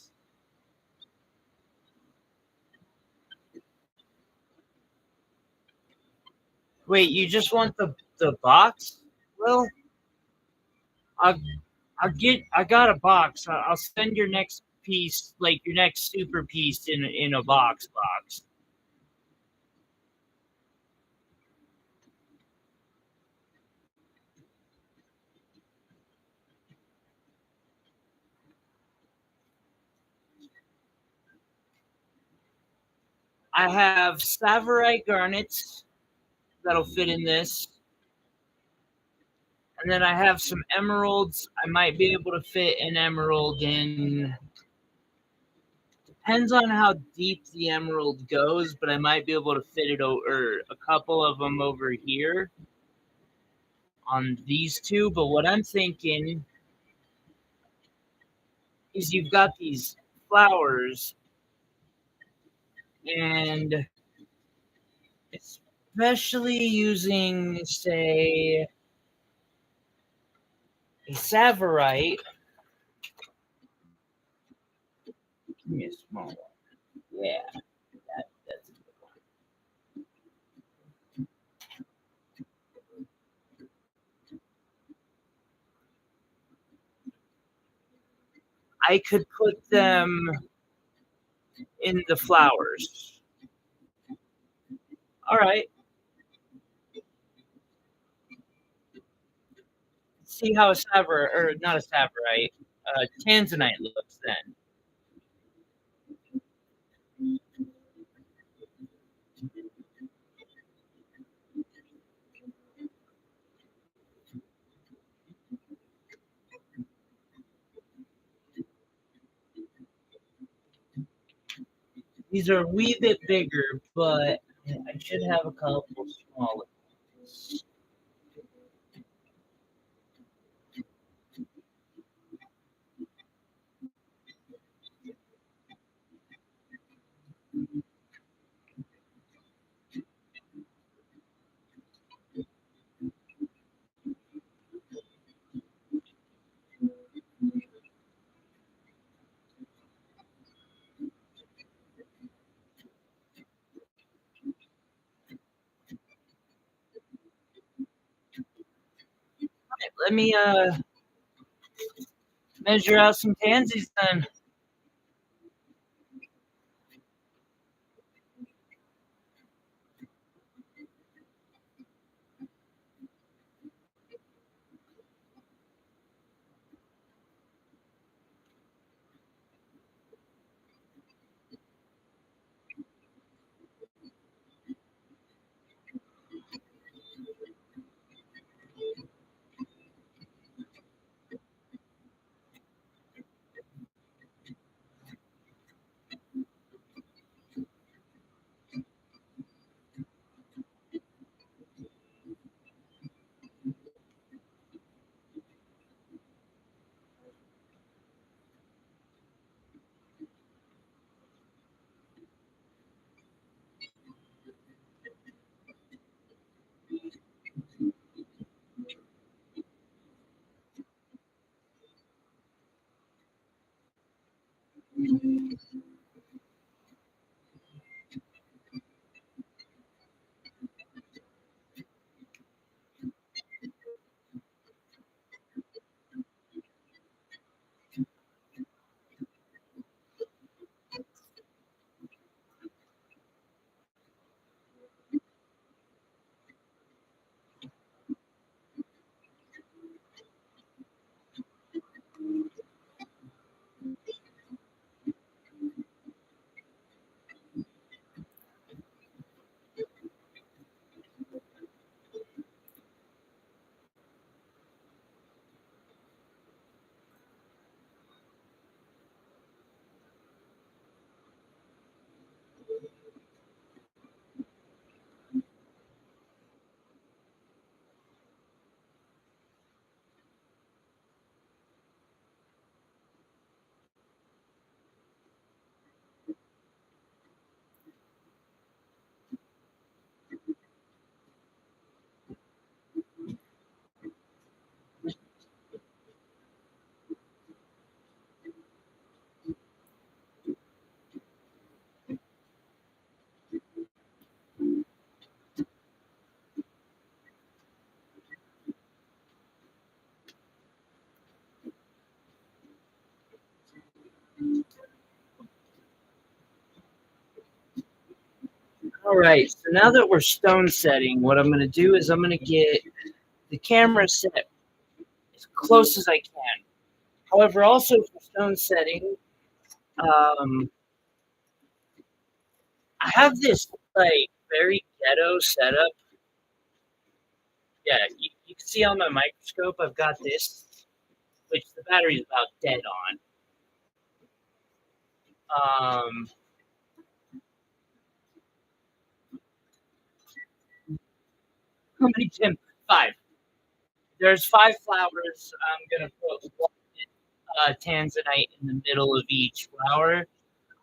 Wait, you just want the box? Well, I'll I got a box. I'll send your next piece, like your next super piece, in a box. I have Savorite garnets that'll fit in this. And then I have some emeralds. I might be able to fit an emerald in. Depends on how deep the emerald goes, but I might be able to fit it over a couple of them over here on these two. But what I'm thinking is you've got these flowers, and especially using, say, a Savorite. Give me a small one. Yeah, that's a good one. I could put them in the flowers. All right. See how a Savorite, or not a Savorite, Tanzanite looks then. These are a wee bit bigger, but I should have a couple smaller ones. Right, let me measure out some pansies then. All right, so now that we're stone setting, what I'm going to do is I'm going to get the camera set as close as I can. However, also for stone setting, um, I have this like very ghetto setup. Yeah, you can see on my microscope, I've got this, which the battery's about dead on. How many, Tim? Five. There's five flowers. I'm gonna put one tanzanite in the middle of each flower.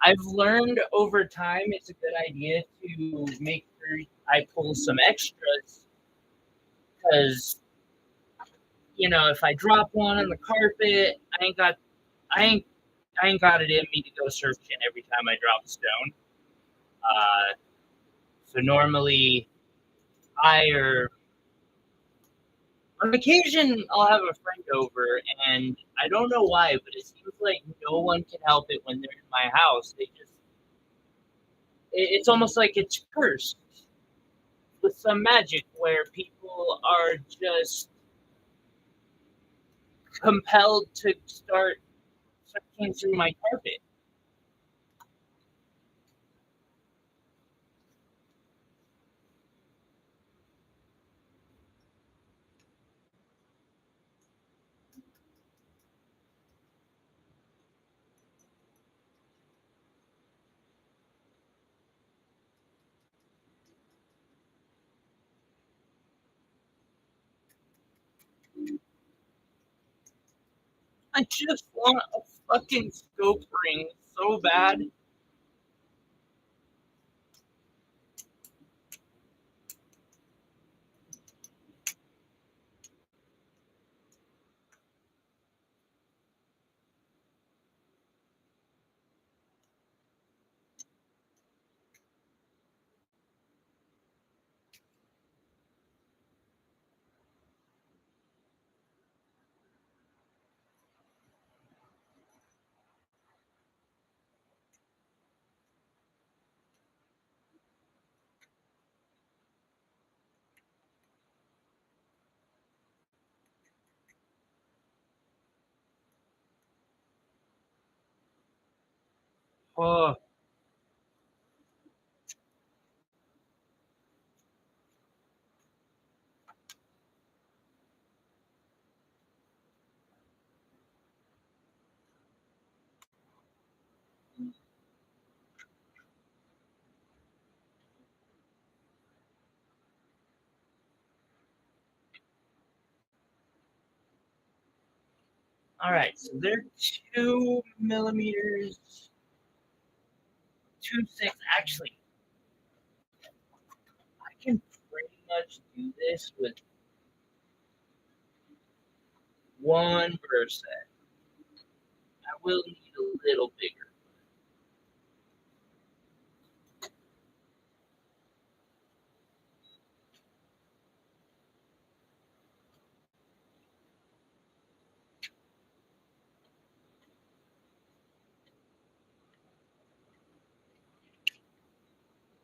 I've learned over time it's a good idea to make sure I pull some extras because if I drop one on the carpet, I ain't I ain't got it in me to go searching every time I drop a stone. Uh, so normally I or on occasion I'll have a friend over, and I don't know why, but it seems like no one can help it when they're in my house. It's almost like it's cursed with some magic where people are just compelled to start searching through my carpet. I just want a fucking scope ring so bad. Oh, all right. So they're 2 millimeters, 2.6. Actually, I can pretty much do this with one verse. I will need a little bigger.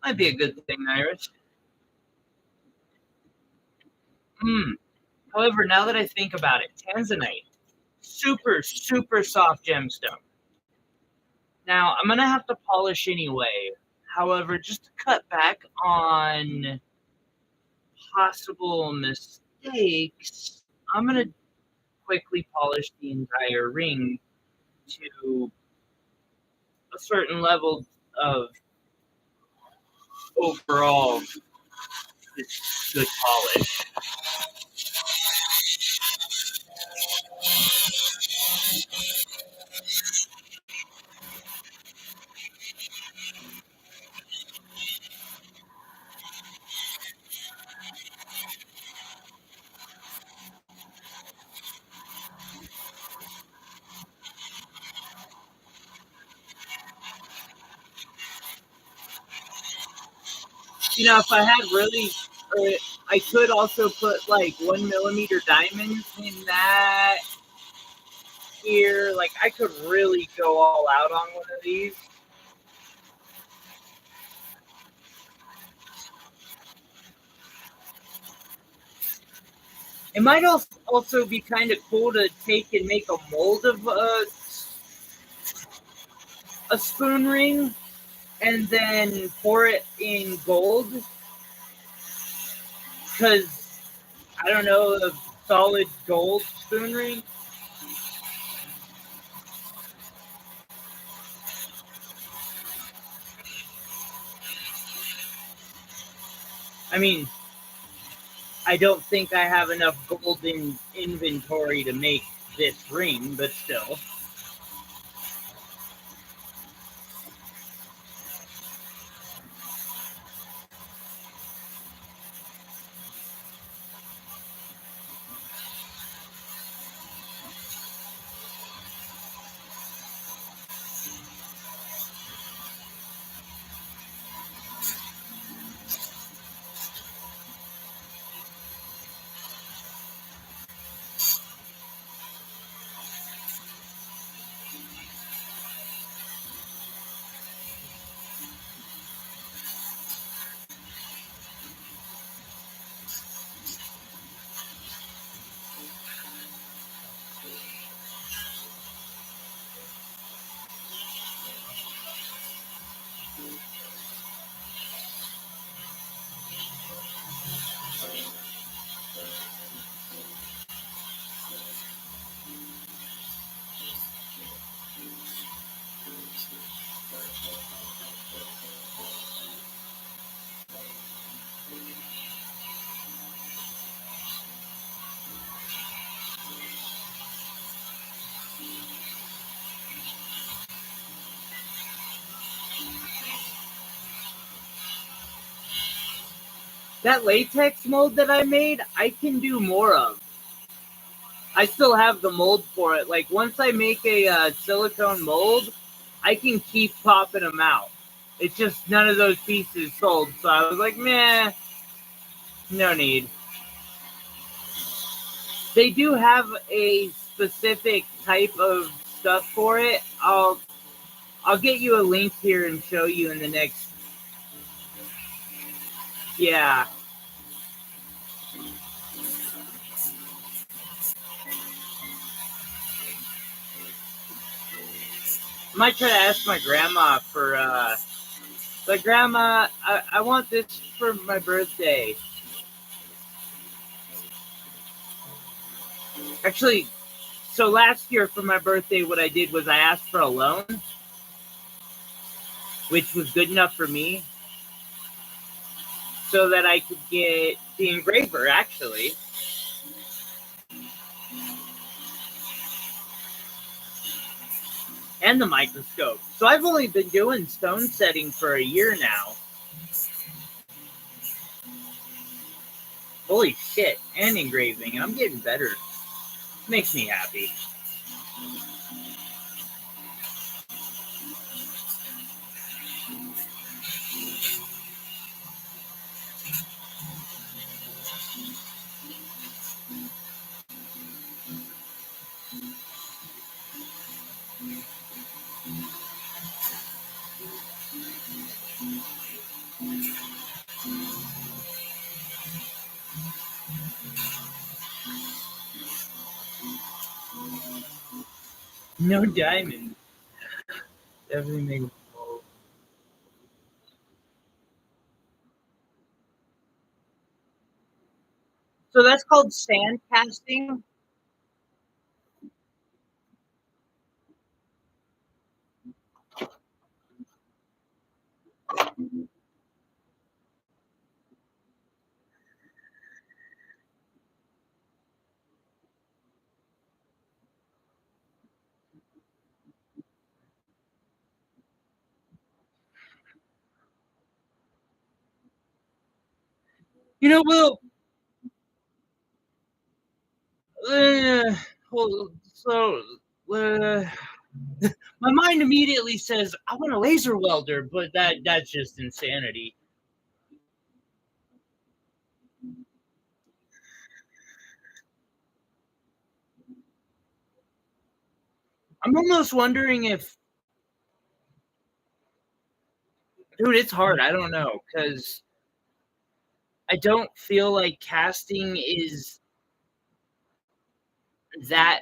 Might be a good thing, Iris. Hmm. However, now that I think about it, tanzanite, super, super soft gemstone. Now, I'm going to have to polish anyway. However, just to cut back on possible mistakes, I'm going to quickly polish the entire ring to a certain level of overall good polish. If I had really, or I could also put like 1 millimeter diamonds in that here. Like I could really go all out on one of these. It might also be kind of cool to take and make a mold of a spoon ring and then pour it in gold because I don't know, a solid gold spoon ring. I mean, I don't think I have enough gold in inventory to make this ring, but still. That latex mold that I made, I can do more of. I still have the mold for it. Like, once I make a silicone mold, I can keep popping them out. It's just none of those pieces sold. So I was like, meh, no need. They do have a specific type of stuff for it. I'll get you a link here and show you in the next. Yeah. I might try to ask my grandma for but grandma, I want this for my birthday. Actually, so last year for my birthday, what I did was I asked for a loan, which was good enough for me, so that I could get the engraver, actually, and the microscope. So I've only been doing stone setting for a year now. Holy shit, and engraving, and I'm getting better. Makes me happy. No diamond. Definitely make. So that's called sand casting. You know, Will. Uh, so uh, my mind immediately says I want a laser welder, but that's just insanity. I'm almost wondering if, dude, it's hard. I don't know because I don't feel like casting is. that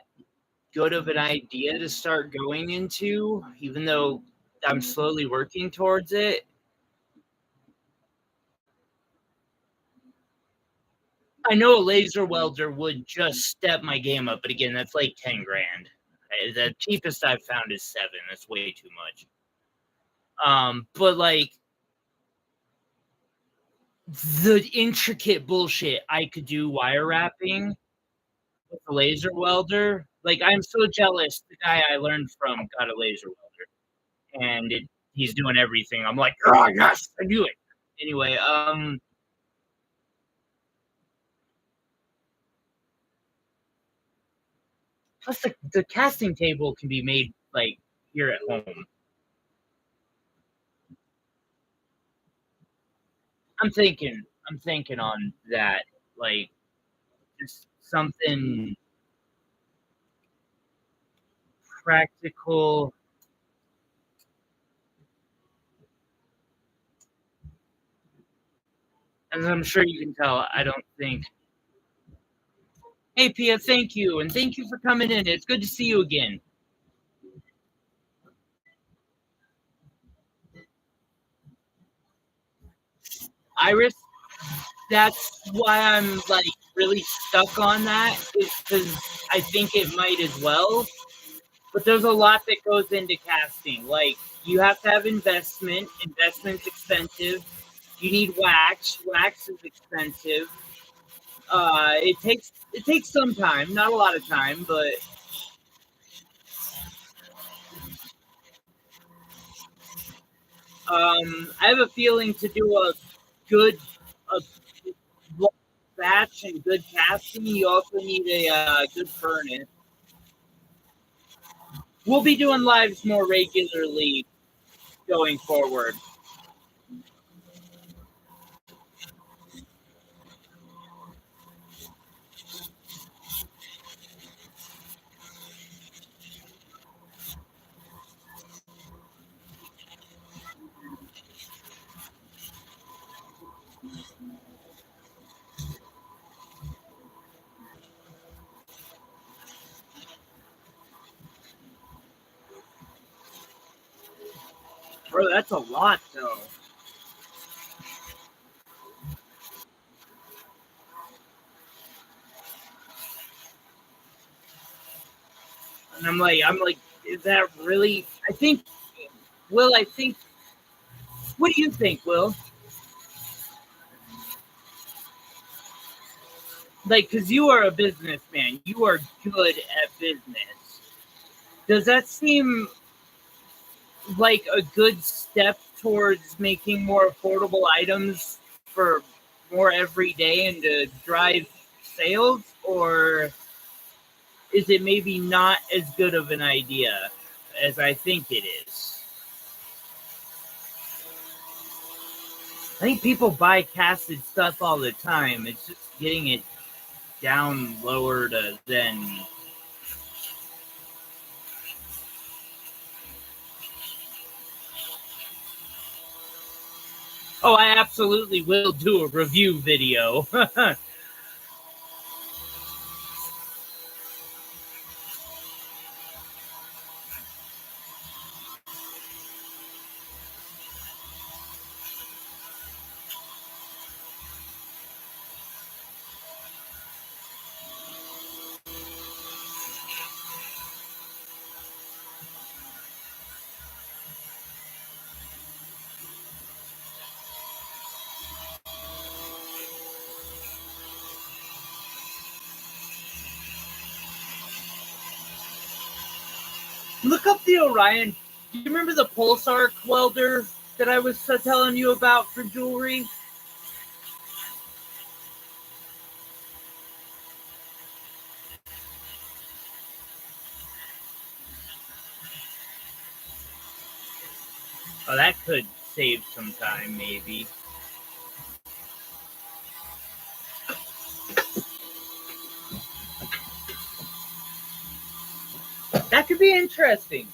good of an idea to start going into, even though I'm slowly working towards it. I know a laser welder would just step my game up, but again, that's like 10 grand. The cheapest I've found is 7. That's way too much. But like the intricate bullshit I could do wire wrapping with a laser welder, like I'm so jealous. The guy I learned from got a laser welder, and he's doing everything. I'm like, oh yes, I knew it. Anyway, plus the casting table can be made like here at home. I'm thinking on that, like just something practical. As I'm sure you can tell, I don't think. Hey, Pia, thank you, and thank you for coming in. It's good to see you again, Iris. That's why I'm like really stuck on that, is because I think it might as well. But there's a lot that goes into casting. Like you have to have investment. Investment's expensive. You need wax. Wax is expensive. It takes some time, not a lot of time, but I have a feeling to do a good a batch and good casting. You also need a good furnace. We'll be doing lives more regularly going forward. Bro, that's a lot though. And I'm like, is that really? I think, Will. I think. What do you think, Will? Like, because you are a businessman, you are good at business. Does that seem like a good step towards making more affordable items for more every day and to drive sales, or is it maybe not as good of an idea as I think it is? I think people buy casted stuff all the time. It's just getting it down lower to then. Oh, I absolutely will do a review video. Look up the Orion. Do you remember the pulsar welder that I was telling you about for jewelry? Oh, that could save some time, maybe. That could be interesting.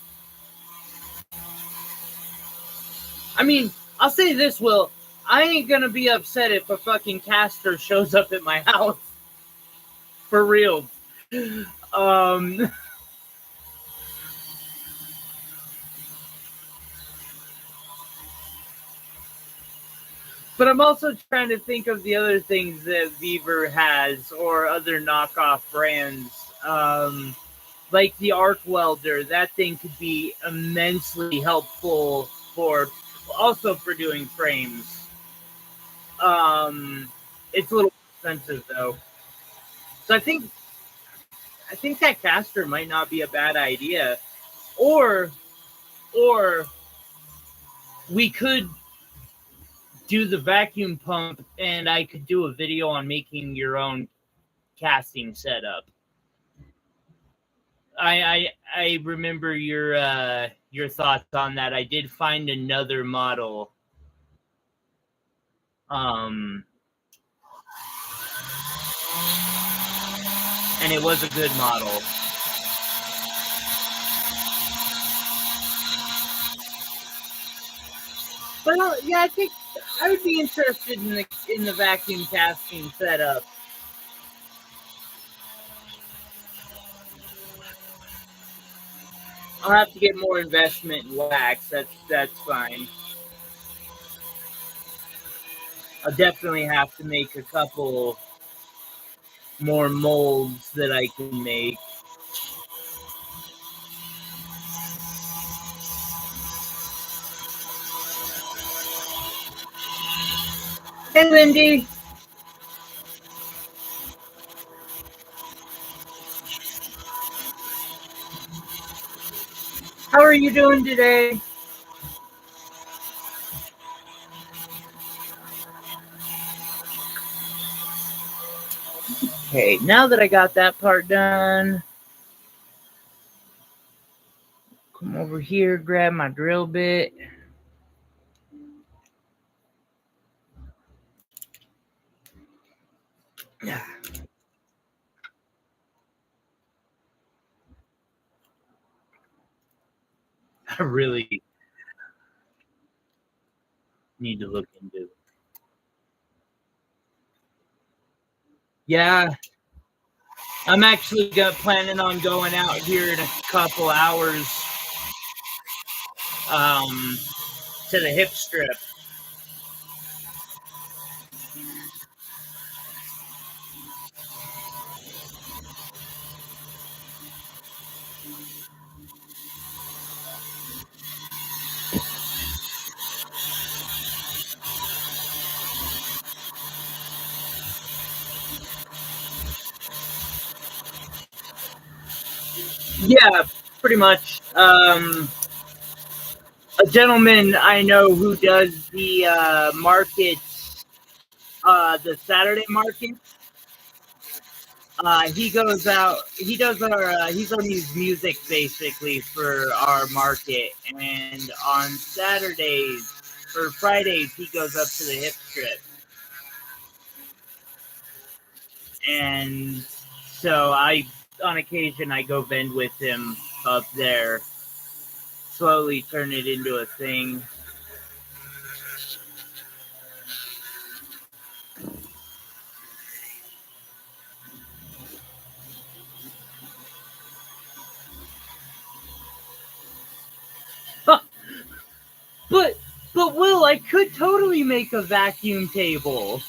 I mean, I'll say this, Will. I ain't gonna be upset if a fucking caster shows up at my house. For real. Um, but I'm also trying to think of the other things that Beaver has or other knockoff brands. Like the arc welder, that thing could be immensely helpful for also for doing frames. Um, it's a little expensive though, so I think that caster might not be a bad idea. Or or we could do the vacuum pump, and I could do a video on making your own casting setup. I remember your thoughts on that. I did find another model. Um, and it was a good model. But yeah, I think I would be interested in the vacuum casting setup. I'll have to get more investment in wax. That's fine. I'll definitely have to make a couple more molds that I can make. Hey, Lindy. How are you doing today? Okay, now that I got that part done, come over here, grab my drill bit. I really need to look into. Yeah, I'm actually planning on going out here in a couple hours um, to the hip strip. Yeah, pretty much. A gentleman I know who does the markets, the Saturday market. He goes out. He does our. He's on his music basically for our market, and on Saturdays or Fridays he goes up to the hip strip, and so on occasion, I go vend with him up there. Slowly turn it into a thing. But but Will, I could totally make a vacuum table.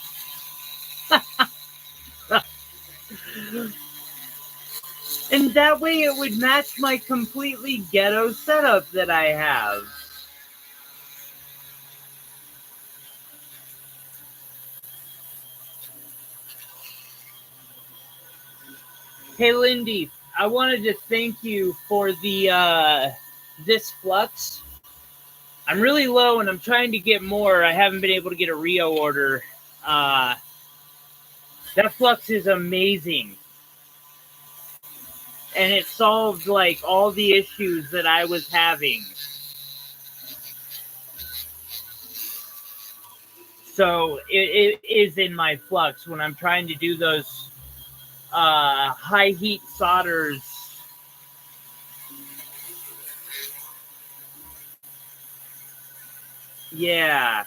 And that way it would match my completely ghetto setup that I have. Hey Lindy, I wanted to thank you for the this flux. I'm really low and I'm trying to get more. I haven't been able to get a Rio order. Uh, that flux is amazing. And it solved like all the issues that I was having. So it is in my flux when I'm trying to do those high heat solders. Yeah.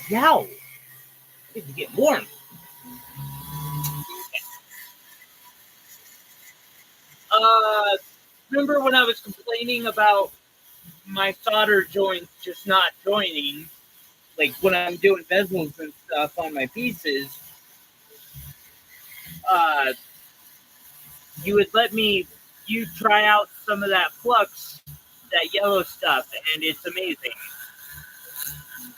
Yow. Need to get warm. Remember when I was complaining about my solder joints just not joining, like when I'm doing bezels and stuff on my pieces, uh, you would let me you try out some of that flux, that yellow stuff, and it's amazing.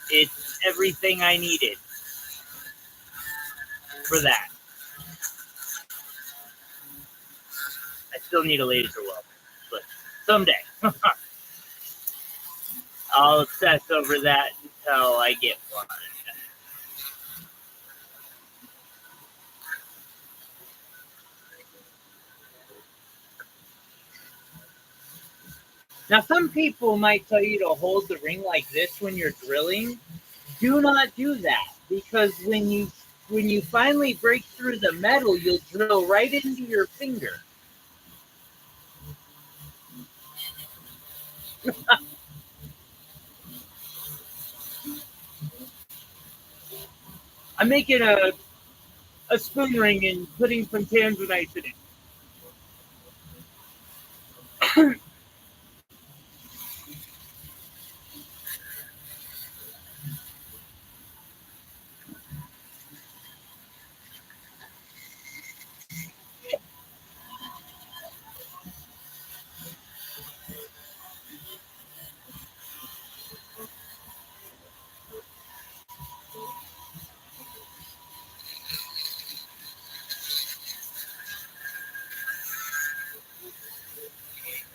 It's everything I needed for that. I still need a laser welder, but someday I'll obsess over that until I get one. Now, some people might tell you to hold the ring like this when you're drilling. Do not do that, because when you finally break through the metal, you'll drill right into your finger. I'm making a spoon ring and putting some tanzanite in it.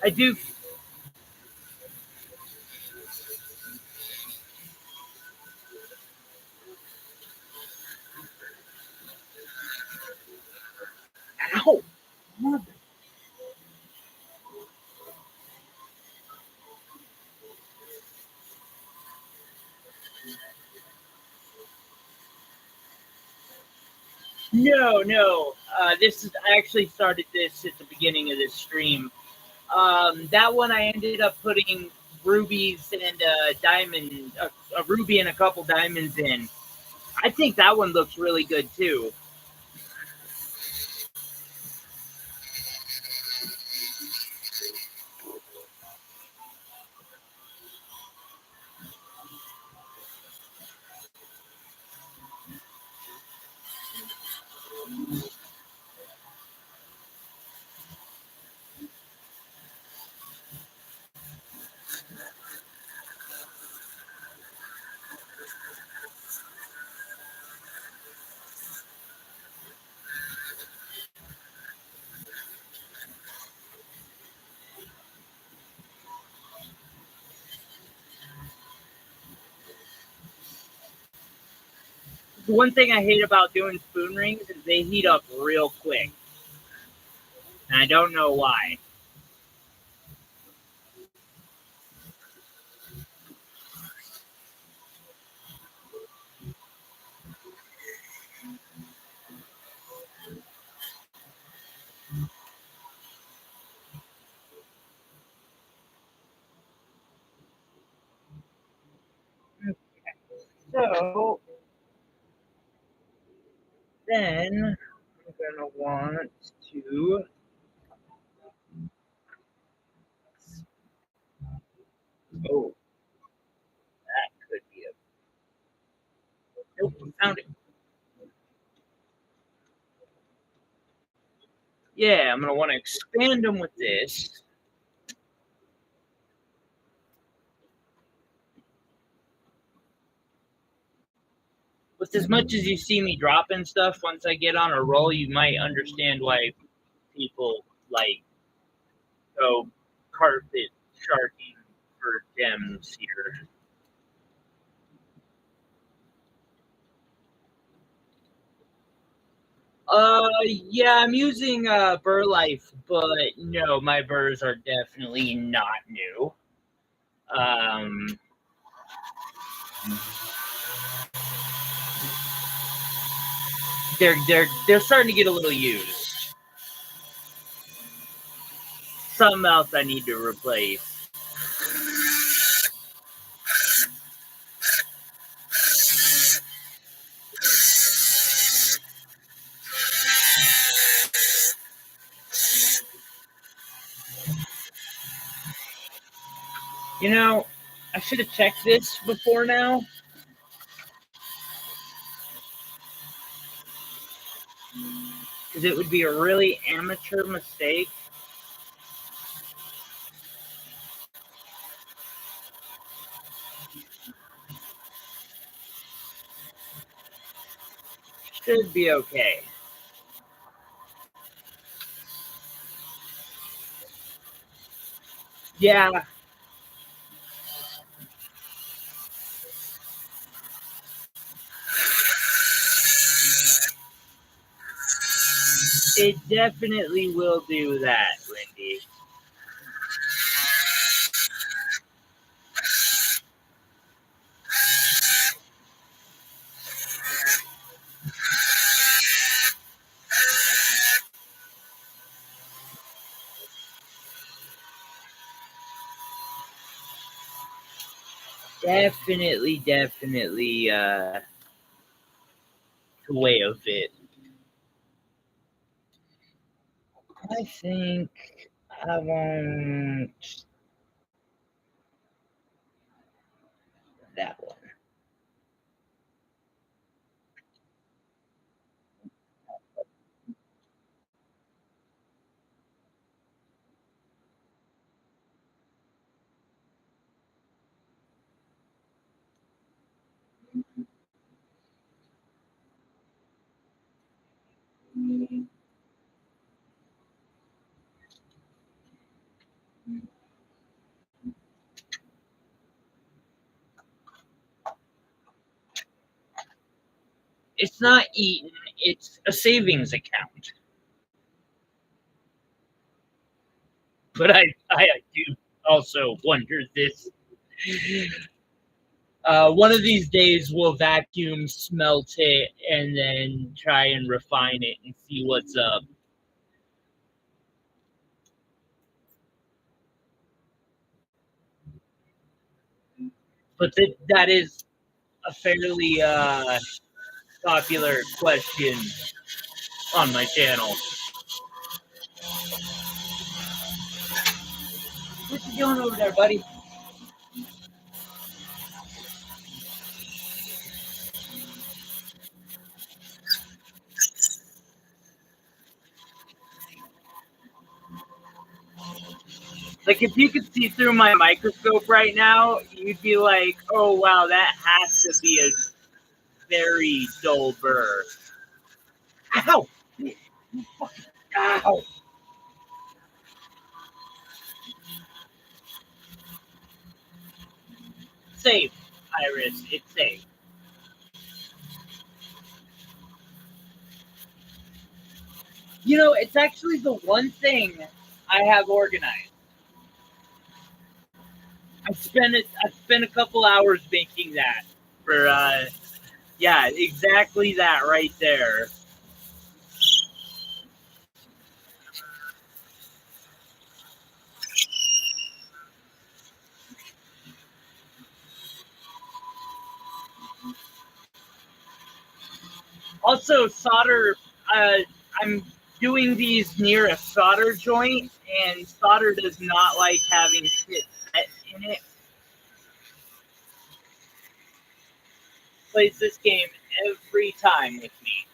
I do. Ow! No, no. I actually started this at the beginning of this stream. That one I ended up putting rubies and a ruby and a couple diamonds in. I think that one looks really good too. The one thing I hate about doing spoon rings is they heat up real quick. And I don't know why. So then I'm gonna want to. Oh, that could be a. Nope, found it. Yeah, I'm gonna want to expand them with this. With as much as you see me dropping stuff, once I get on a roll, you might understand why people like go carpet sharking for gems here. Yeah, I'm using Burr Life, but no, my burrs are definitely not new. Um, they're starting to get a little used. Something else I need to replace. You know, I should have checked this before now. Because it would be a really amateur mistake. Should be okay. Yeah. It definitely will do that, Lindy. Definitely the way of it. I think I want that one. It's not eaten, it's a savings account. But I do also wonder this. One of these days we'll vacuum, smelt it, and then try and refine it and see what's up. But that is a fairly popular question on my channel. What you doing over there, buddy? Like, if you could see through my microscope right now, you'd be like, oh, wow, that has to be a very dull burr. Ow! Ow! Safe, Iris. It's safe. You know, it's actually the one thing I have organized. I spent a couple hours making that for yeah, exactly that right there. Also, solder. Uh, I'm doing these near a solder joint, and solder does not like having shit set in it. Plays this game every time with me.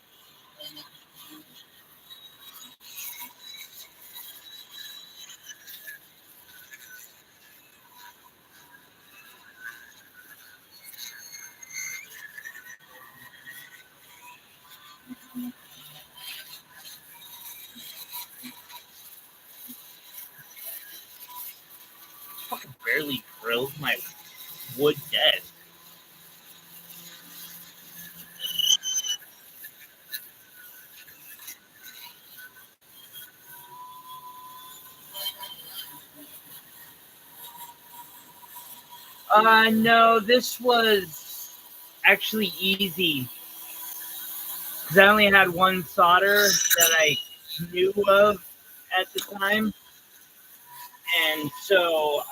Fucking barely drilled my wood desk. No, this was actually easy because I only had one solder that I knew of at the time, and so,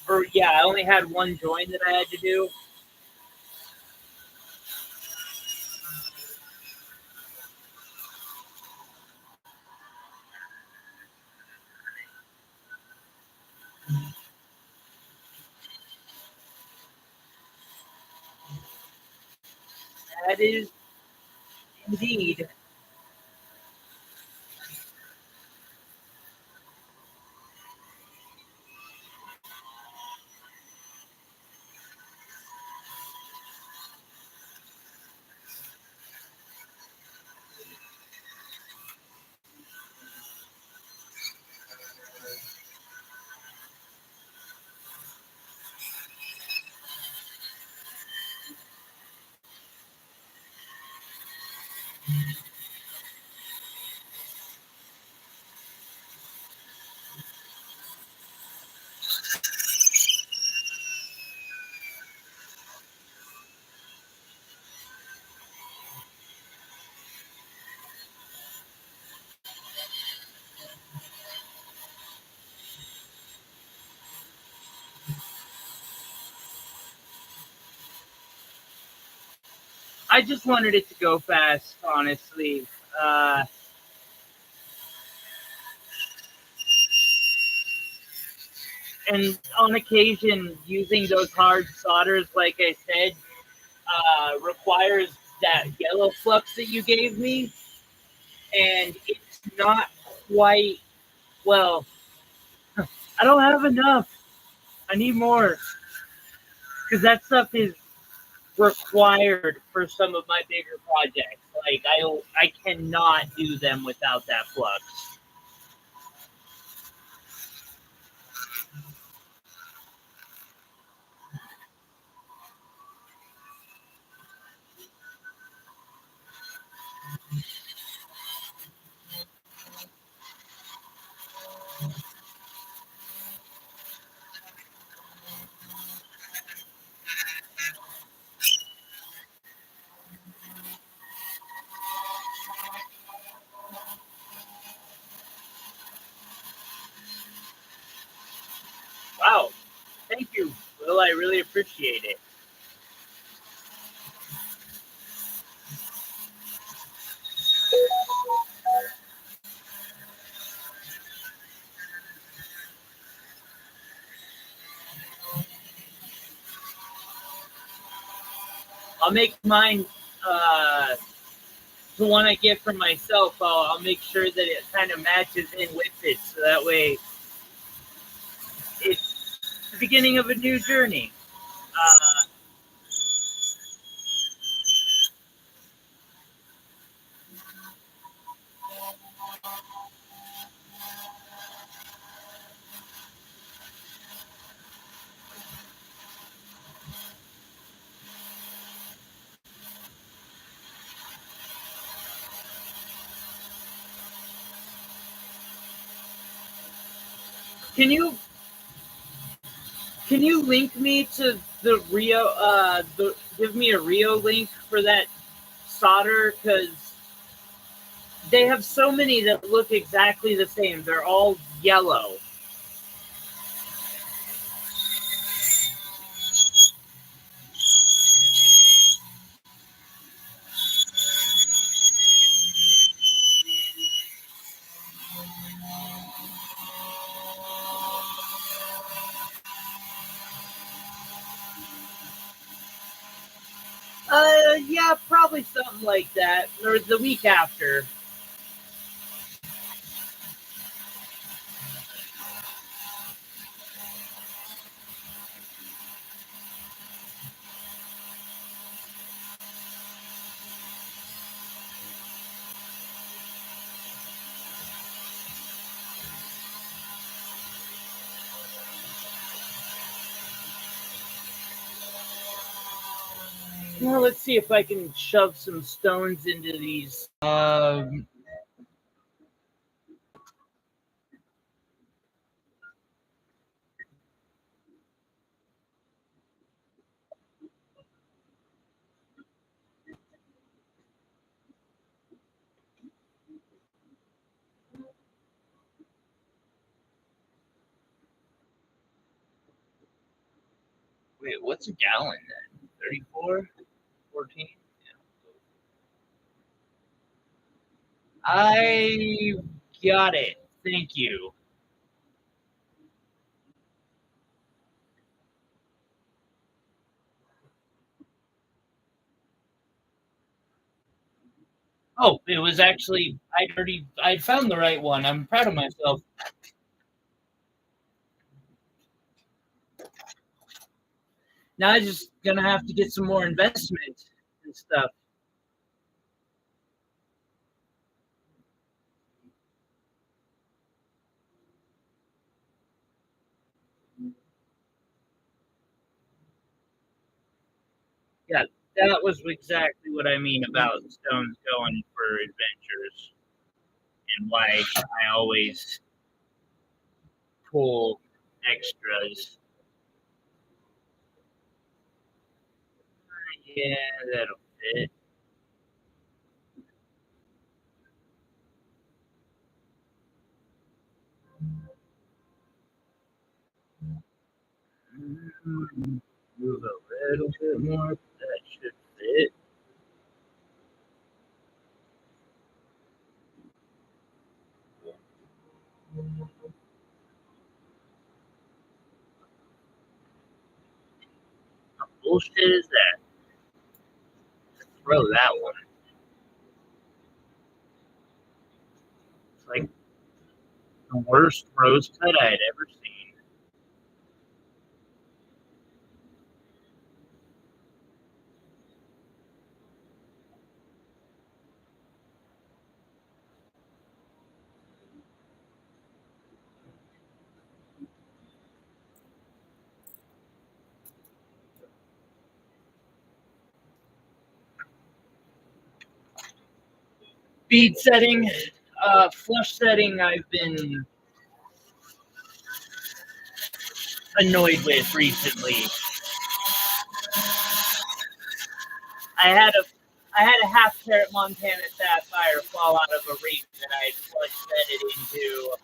or yeah, I only had one joint that I had to do. That is indeed. I just wanted it to go fast, honestly. And on occasion, using those hard solders, like I said, requires that yellow flux that you gave me, and it's not quite well. I don't have enough. I need more because that stuff is required for some of my bigger projects. Like I cannot do them without that flux. Wow, thank you, Will. I really appreciate it. I'll make mine. The one I get for myself, I'll make sure that it kind of matches in with it, so that way it's the beginning of a new journey. Uh, can you link me to the Rio? Give me a Rio link for that solder because they have so many that look exactly the same. They're all yellow. Yeah, probably something like that, or the week after. Well, let's see if I can shove some stones into these. Wait, what's a gallon then? 34? 14? I got it. Thank you. Oh, it was actually I'd found the right one. I'm proud of myself. Now I just gonna have to get some more investment and stuff. Yeah, that was exactly what I mean about stones going for adventures and why I always pull extras. Yeah, that'll fit. Move a little bit more. That should fit. Bullshit is that? Throw that one. It's like the worst rose cut I had ever seen. Bead setting, flush setting, I've been annoyed with recently. I had a I had a half carat Montana sapphire fall out of a ring that I flush set it into,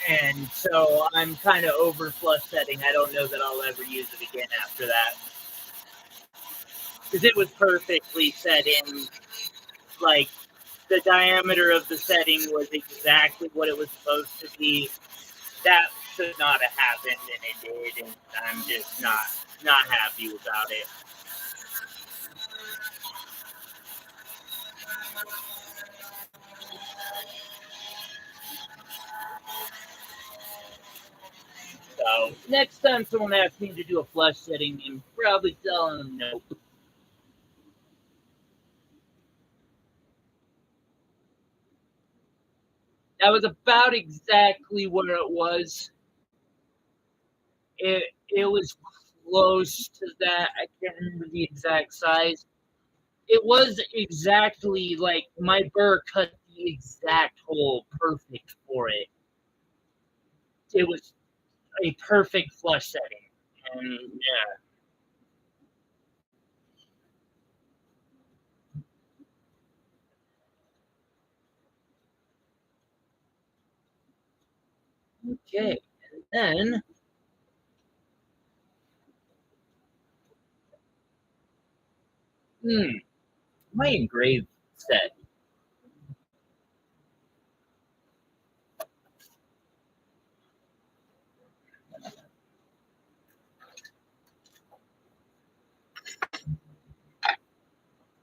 and so I'm kind of over flush setting. I don't know that I'll ever use it again after that because it was perfectly set in. Like the diameter of the setting was exactly what it was supposed to be. That should not have happened, and it did, and I'm just not happy about it. So next time someone asks me to do a flush setting, I'm probably telling them no. That was about exactly where it was. It was close to that. I can't remember the exact size. It was exactly like my burr cut the exact hole perfect for it. It was a perfect flush setting. And yeah, okay. And then my engraved set.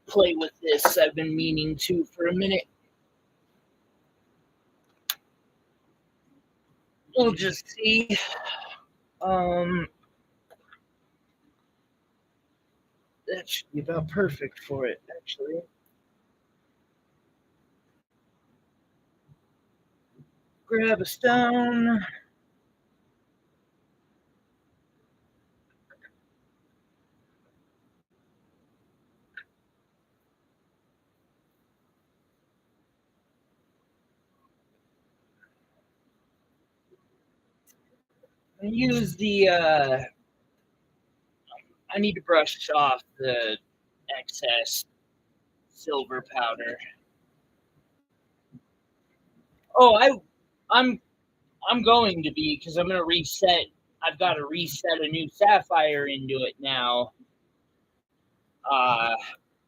Play with this. I've been meaning to for a minute. We'll just see. Um, that should be about perfect for it, actually. Grab a stone. And use the. I need to brush off the excess silver powder. Oh, I'm I'm going to be because I'm going to reset. I've got to reset a new sapphire into it now. Uh,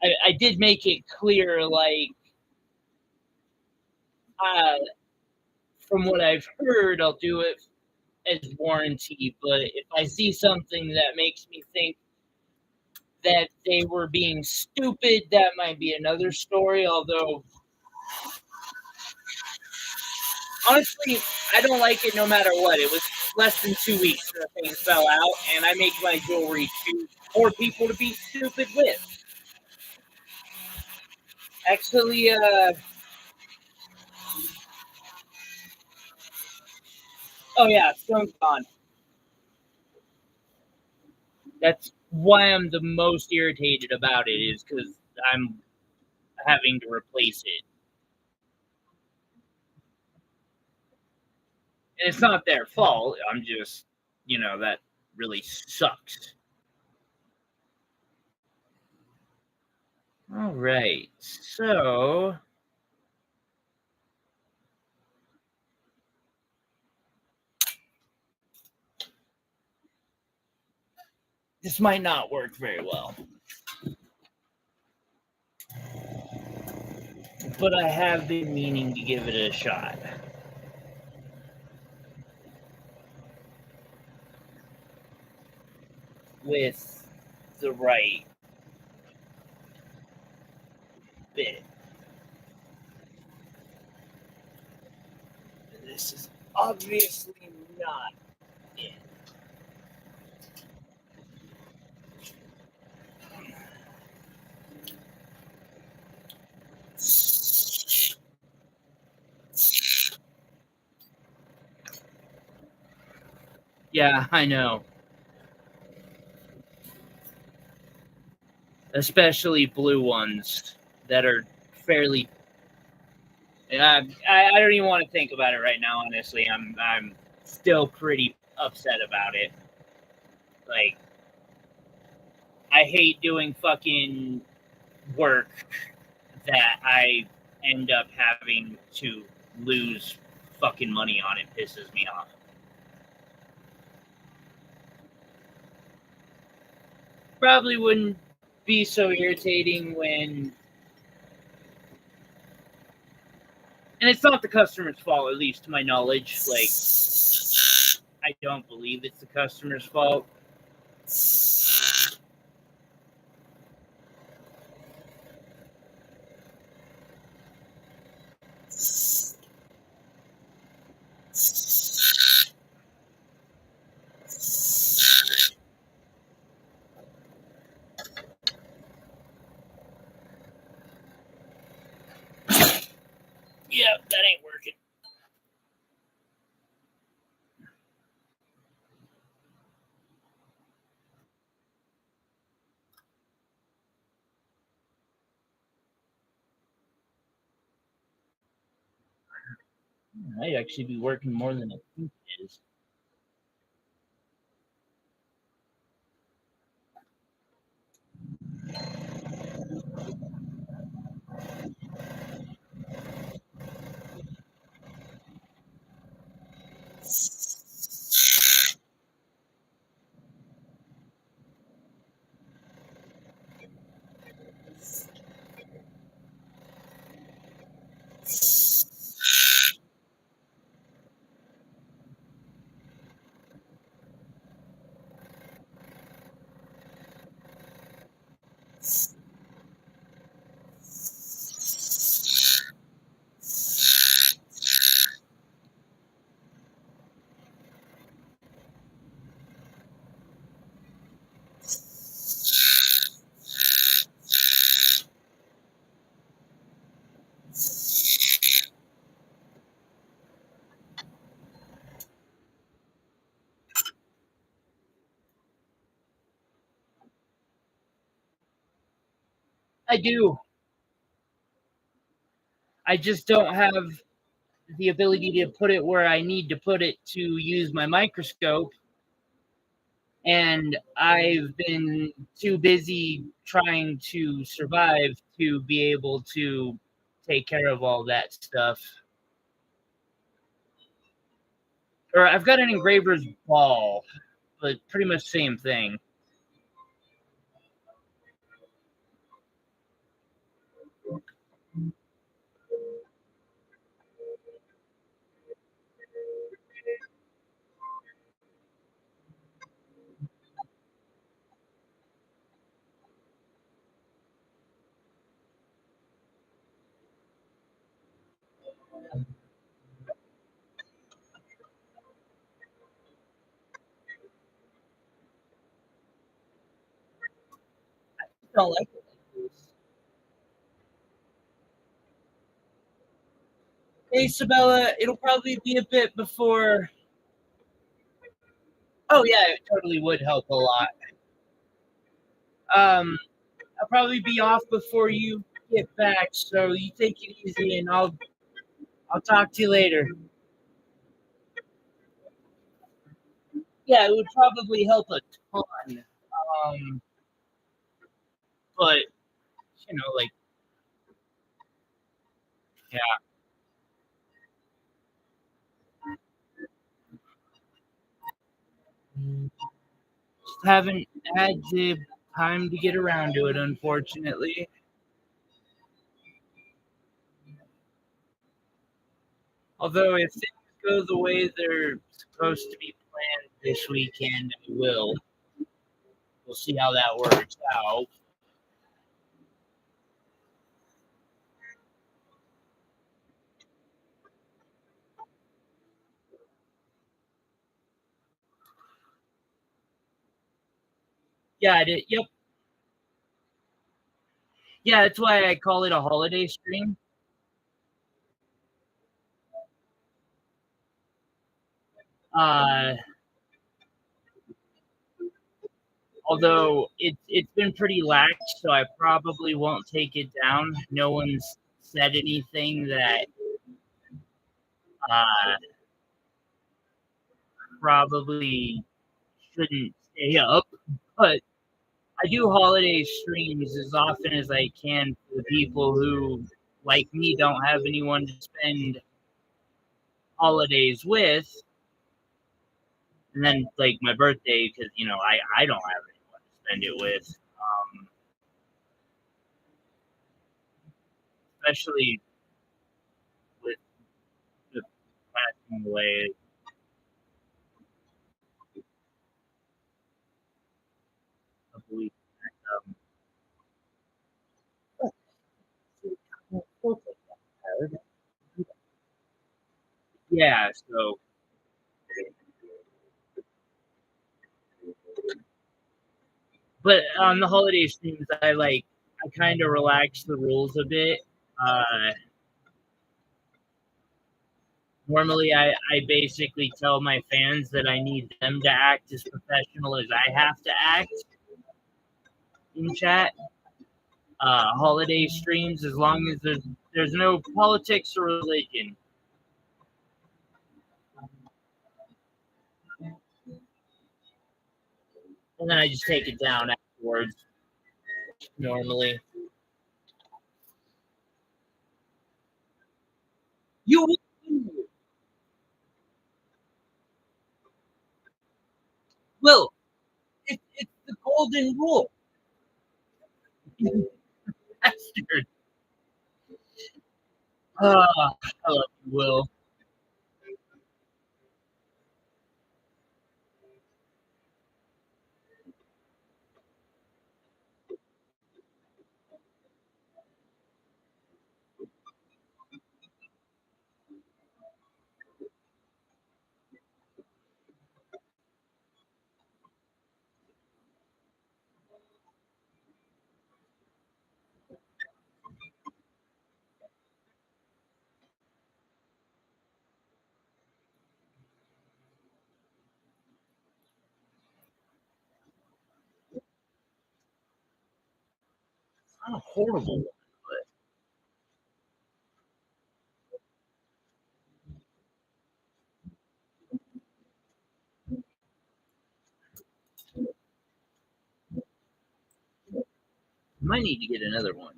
I did make it clear, like, uh, from what I've heard, I'll do it as warranty. But if I see something that makes me think That they were being stupid, that might be another story, although honestly, I don't like it no matter what. It was less than 2 weeks and the thing fell out, and I make my jewelry choose more people to be stupid with. Actually, oh yeah, stone's gone. That's why I'm the most irritated about it, is because I'm having to replace it. And it's not their fault. I'm just, that really sucks. All right. So this might not work very well, but I have been meaning to give it a shot. With the right bit. And this is obviously not it. Yeah, I know. Especially blue ones that are fairly. I don't even want to think about it right now. Honestly, I'm still pretty upset about it. Like, I hate doing fucking work that I end up having to lose fucking money on. It pisses me off. Probably wouldn't be so irritating when, and it's not the customer's fault, at least to my knowledge. Like, I don't believe it's the customer's fault. Yeah, that ain't working. Might actually be working more than I think it is. I do. I just don't have the ability to put it where I need to put it to use my microscope. And I've been too busy trying to survive to be able to take care of all that stuff. Or I've got an engraver's ball, but pretty much same thing. don't like it like this. Hey, Isabella, it'll probably be a bit before. Oh yeah, it totally would help a lot. I'll probably be off before you get back, so you take it easy, and I'll talk to you later. Yeah, it would probably help a ton. But like, yeah, just haven't had the time to get around to it, unfortunately. Although if things go the way they're supposed to be planned this weekend, it will. We'll see how that works out. Yeah, I did. Yep. Yeah, that's why I call it a holiday stream. Uh, Although it's been pretty lax, so I probably won't take it down. No one's said anything that uh, probably shouldn't stay up, but I do holiday streams as often as I can for the people who, like me, don't have anyone to spend holidays with. And then, like, my birthday, because, I don't have anyone to spend it with. Especially with the passing away a couple weeks back. Yeah, so, but on the holiday streams, I kind of relax the rules a bit. Uh, Normally, I basically tell my fans that I need them to act as professional as I have to act in chat. Holiday streams, as long as there's no politics or religion, and then I just take it down afterwards. Normally, you will. It's the golden rule, bastard. I love you, Will. I'm a horrible one, but I might need to get another one.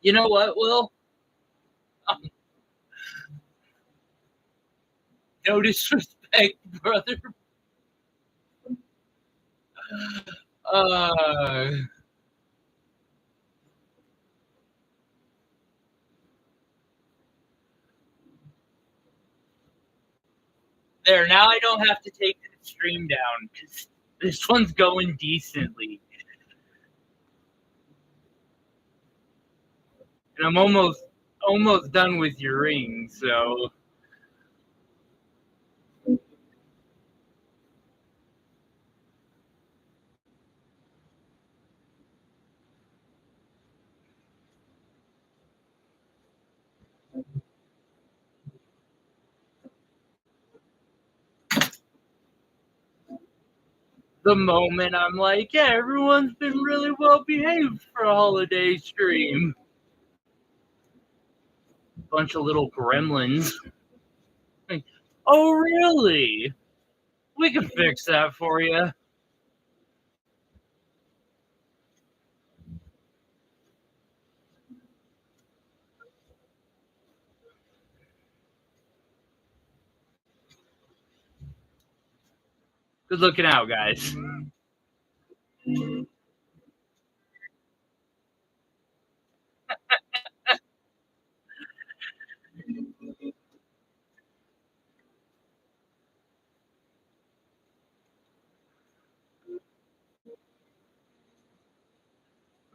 You know what, Will? No disrespect, brother. Uh, There, now I don't have to take the stream down because this one's going decently. And I'm almost done with your ring, so the moment I'm like, yeah, everyone's been really well behaved for a holiday stream. Bunch of little gremlins. Like, oh, really? We can fix that for you. Good looking out, guys.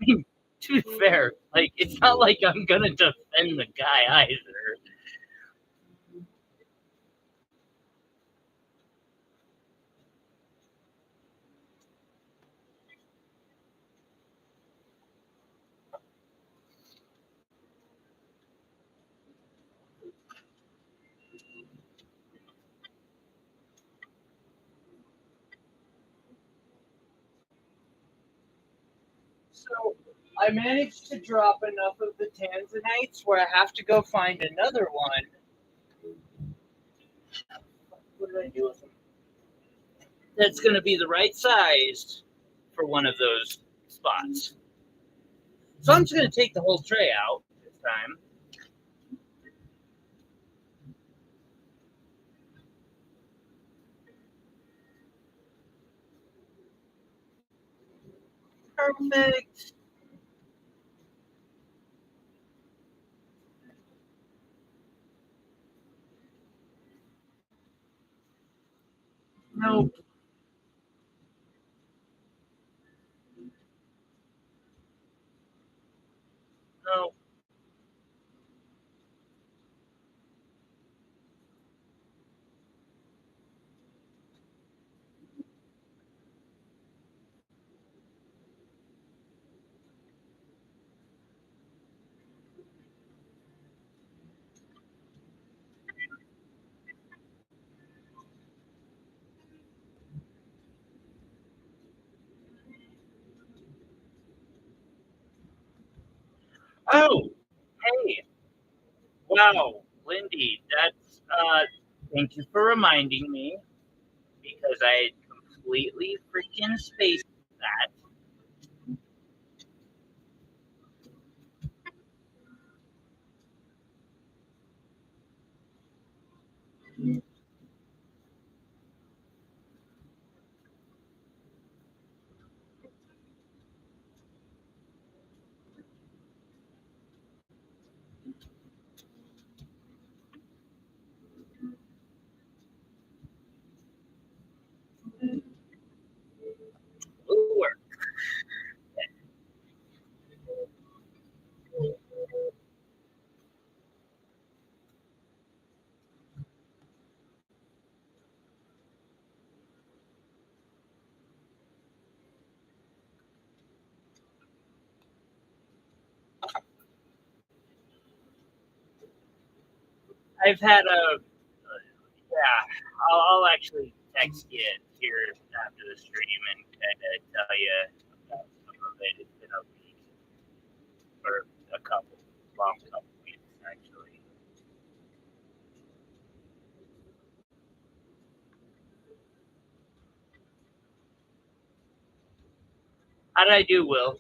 To be fair, like, it's not like I'm gonna defend the guy either. So I managed to drop enough of the tanzanites where I have to go find another one. What did I do with them? That's going to be the right size for one of those spots. So I'm just going to take the whole tray out this time. Perfect. Nope. Nope. Oh, hey. Wow, Lindy, that's thank you for reminding me because I had completely freaking spaced that. Ooh, I've had a yeah. I'll actually text you here after the stream and kind of tell you about some of it. It's been a week or a couple, long couple weeks actually. How did I do, Will?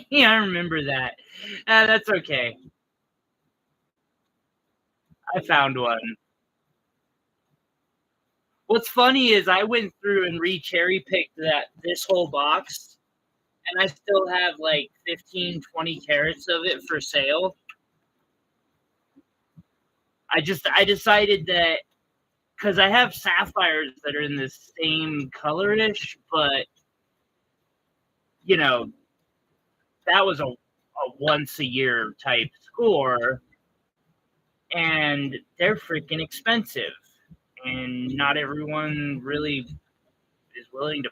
Yeah, I remember that. That's okay. I found one. What's funny is I went through and cherry picked this whole box, and I still have like 15, 20 carats of it for sale. I decided that because I have sapphires that are in the same colorish, but you know, that was a once a year type score, and they're freaking expensive, and not everyone really is willing to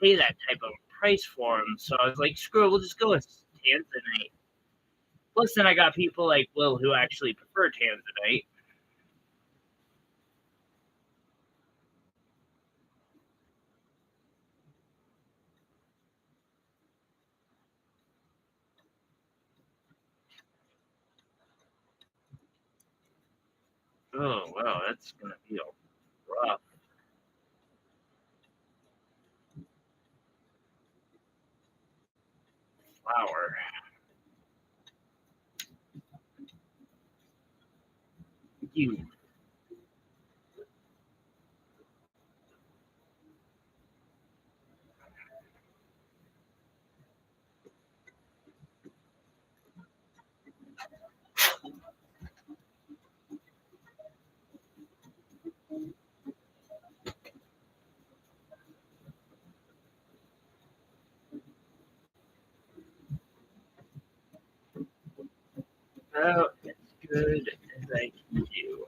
pay that type of price for them. So I was like, screw it, we'll just go with tanzanite. Plus, then I got people like Will who actually prefer tanzanite. Oh, wow, that's going to be a rough flower. You. About as good as I can do.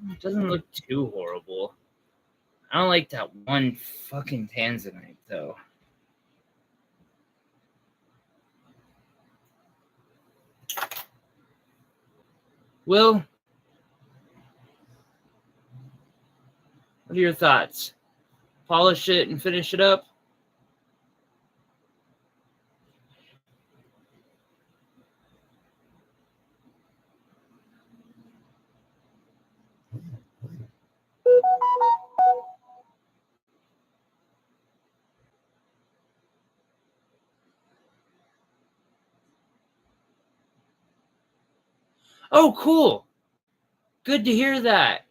It doesn't look too horrible. I don't like that one fucking tanzanite, though. Will, what are your thoughts? Polish it and finish it up? Oh, cool. Good to hear that.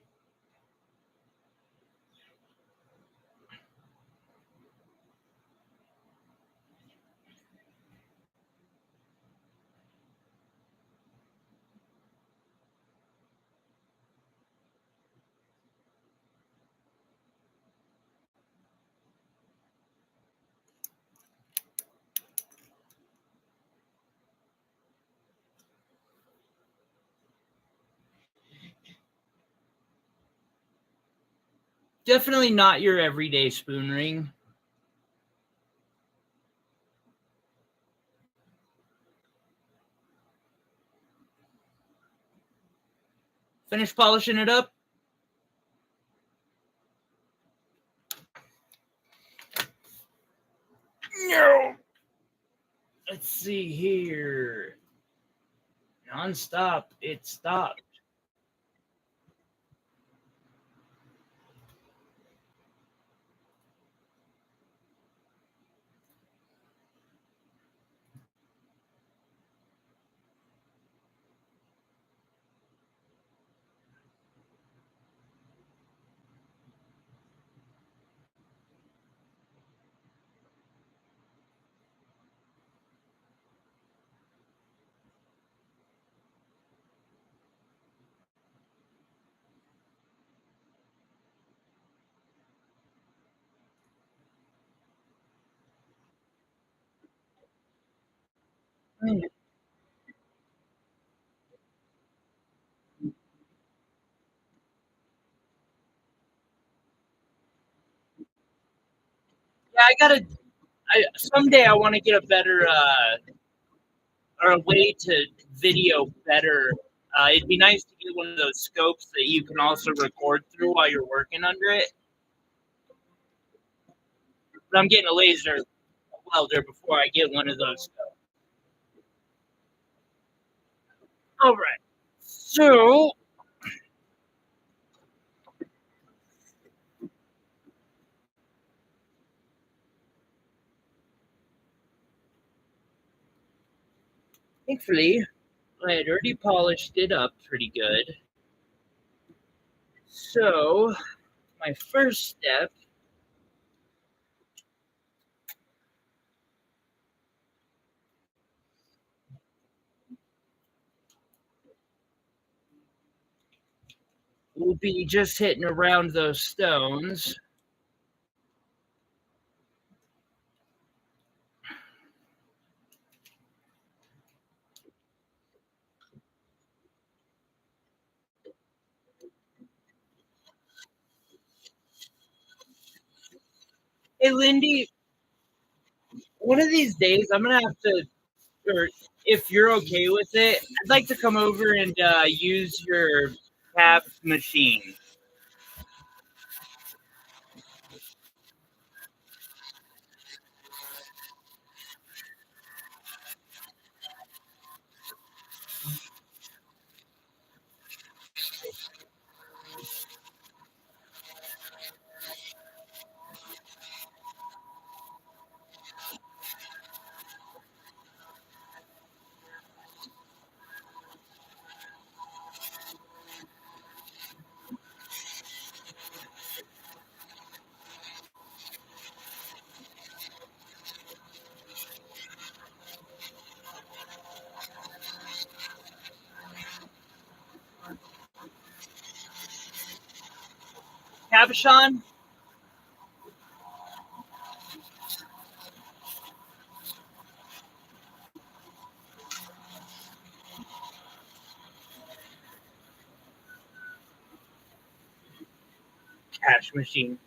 Definitely not your everyday spoon ring. Finish polishing it up. No. Let's see here. Non-stop. It stopped. Yeah, I gotta. Someday I want to get a better or a way to video better. It'd be nice to get one of those scopes that you can also record through while you're working under it. But I'm getting a laser welder before I get one of those scopes. All right. So thankfully, I had already polished it up pretty good. So my first step will be just hitting around those stones. Hey, Lindy, one of these days I'm gonna have to, or if you're okay with it, I'd like to come over and use your cap machine. Cabochon? Cash machine.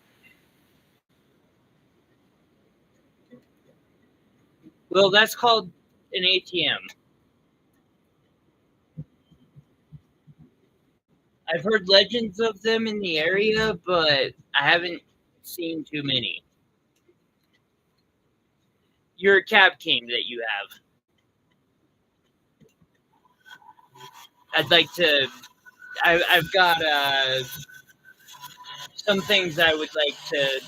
Well, that's called an ATM. I've heard legends of them in the area, but I haven't seen too many. You're a cab king that you have. I'd like to. I've got some things I would like to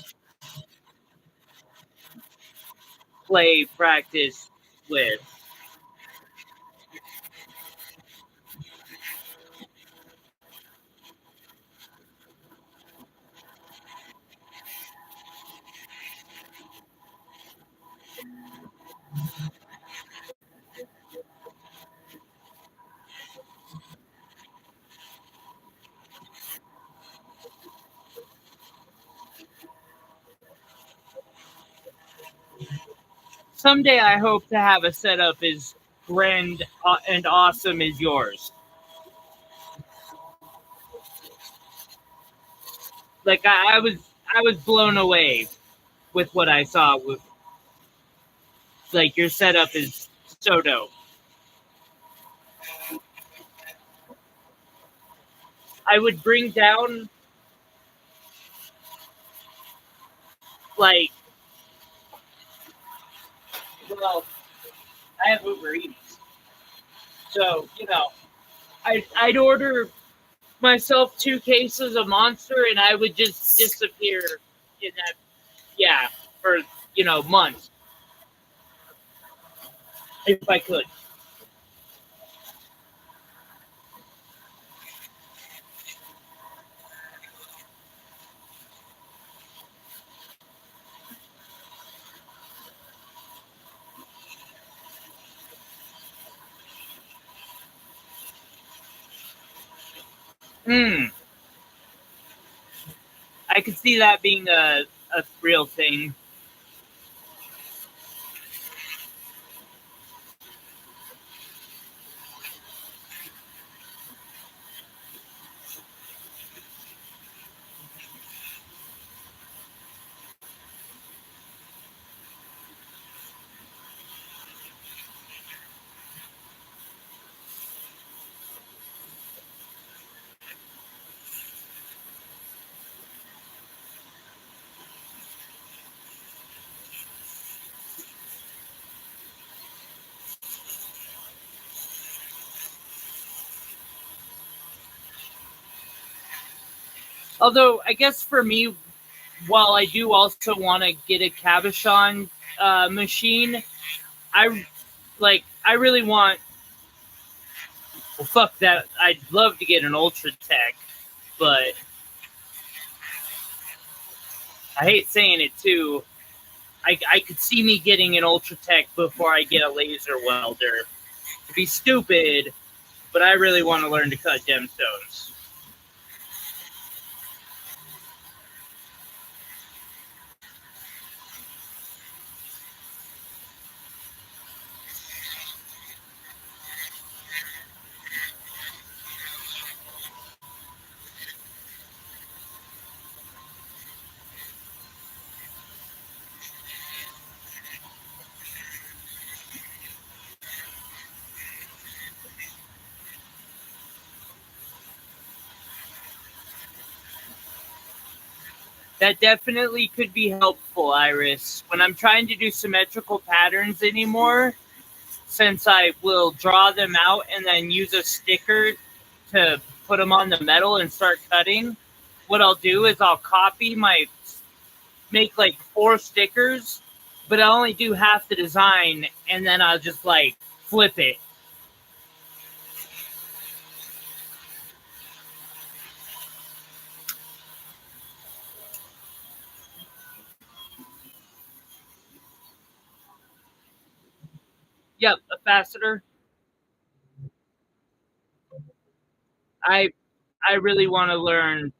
play practice with. Someday I hope to have a setup as grand and awesome as yours. Like I was blown away with what I saw. With like your setup is so dope. I would bring down like, well, I have Uber Eats, so I'd order myself 2 cases of Monster, and I would just disappear in that, yeah, for months if I could. Hmm. I could see that being a real thing. Although I guess for me, while I do also want to get a cabochon machine, I I really want. Well, fuck that. I'd love to get an Ultra Tech, but I hate saying it too. I could see me getting an Ultra Tech before I get a laser welder. It'd be stupid, but I really want to learn to cut gemstones. That definitely could be helpful, Iris. When I'm trying to do symmetrical patterns anymore, since I will draw them out and then use a sticker to put them on the metal and start cutting, what I'll do is I'll make like 4 stickers, but I'll only do half the design and then I'll just like flip it. Yep, a faceter. I I really want to learn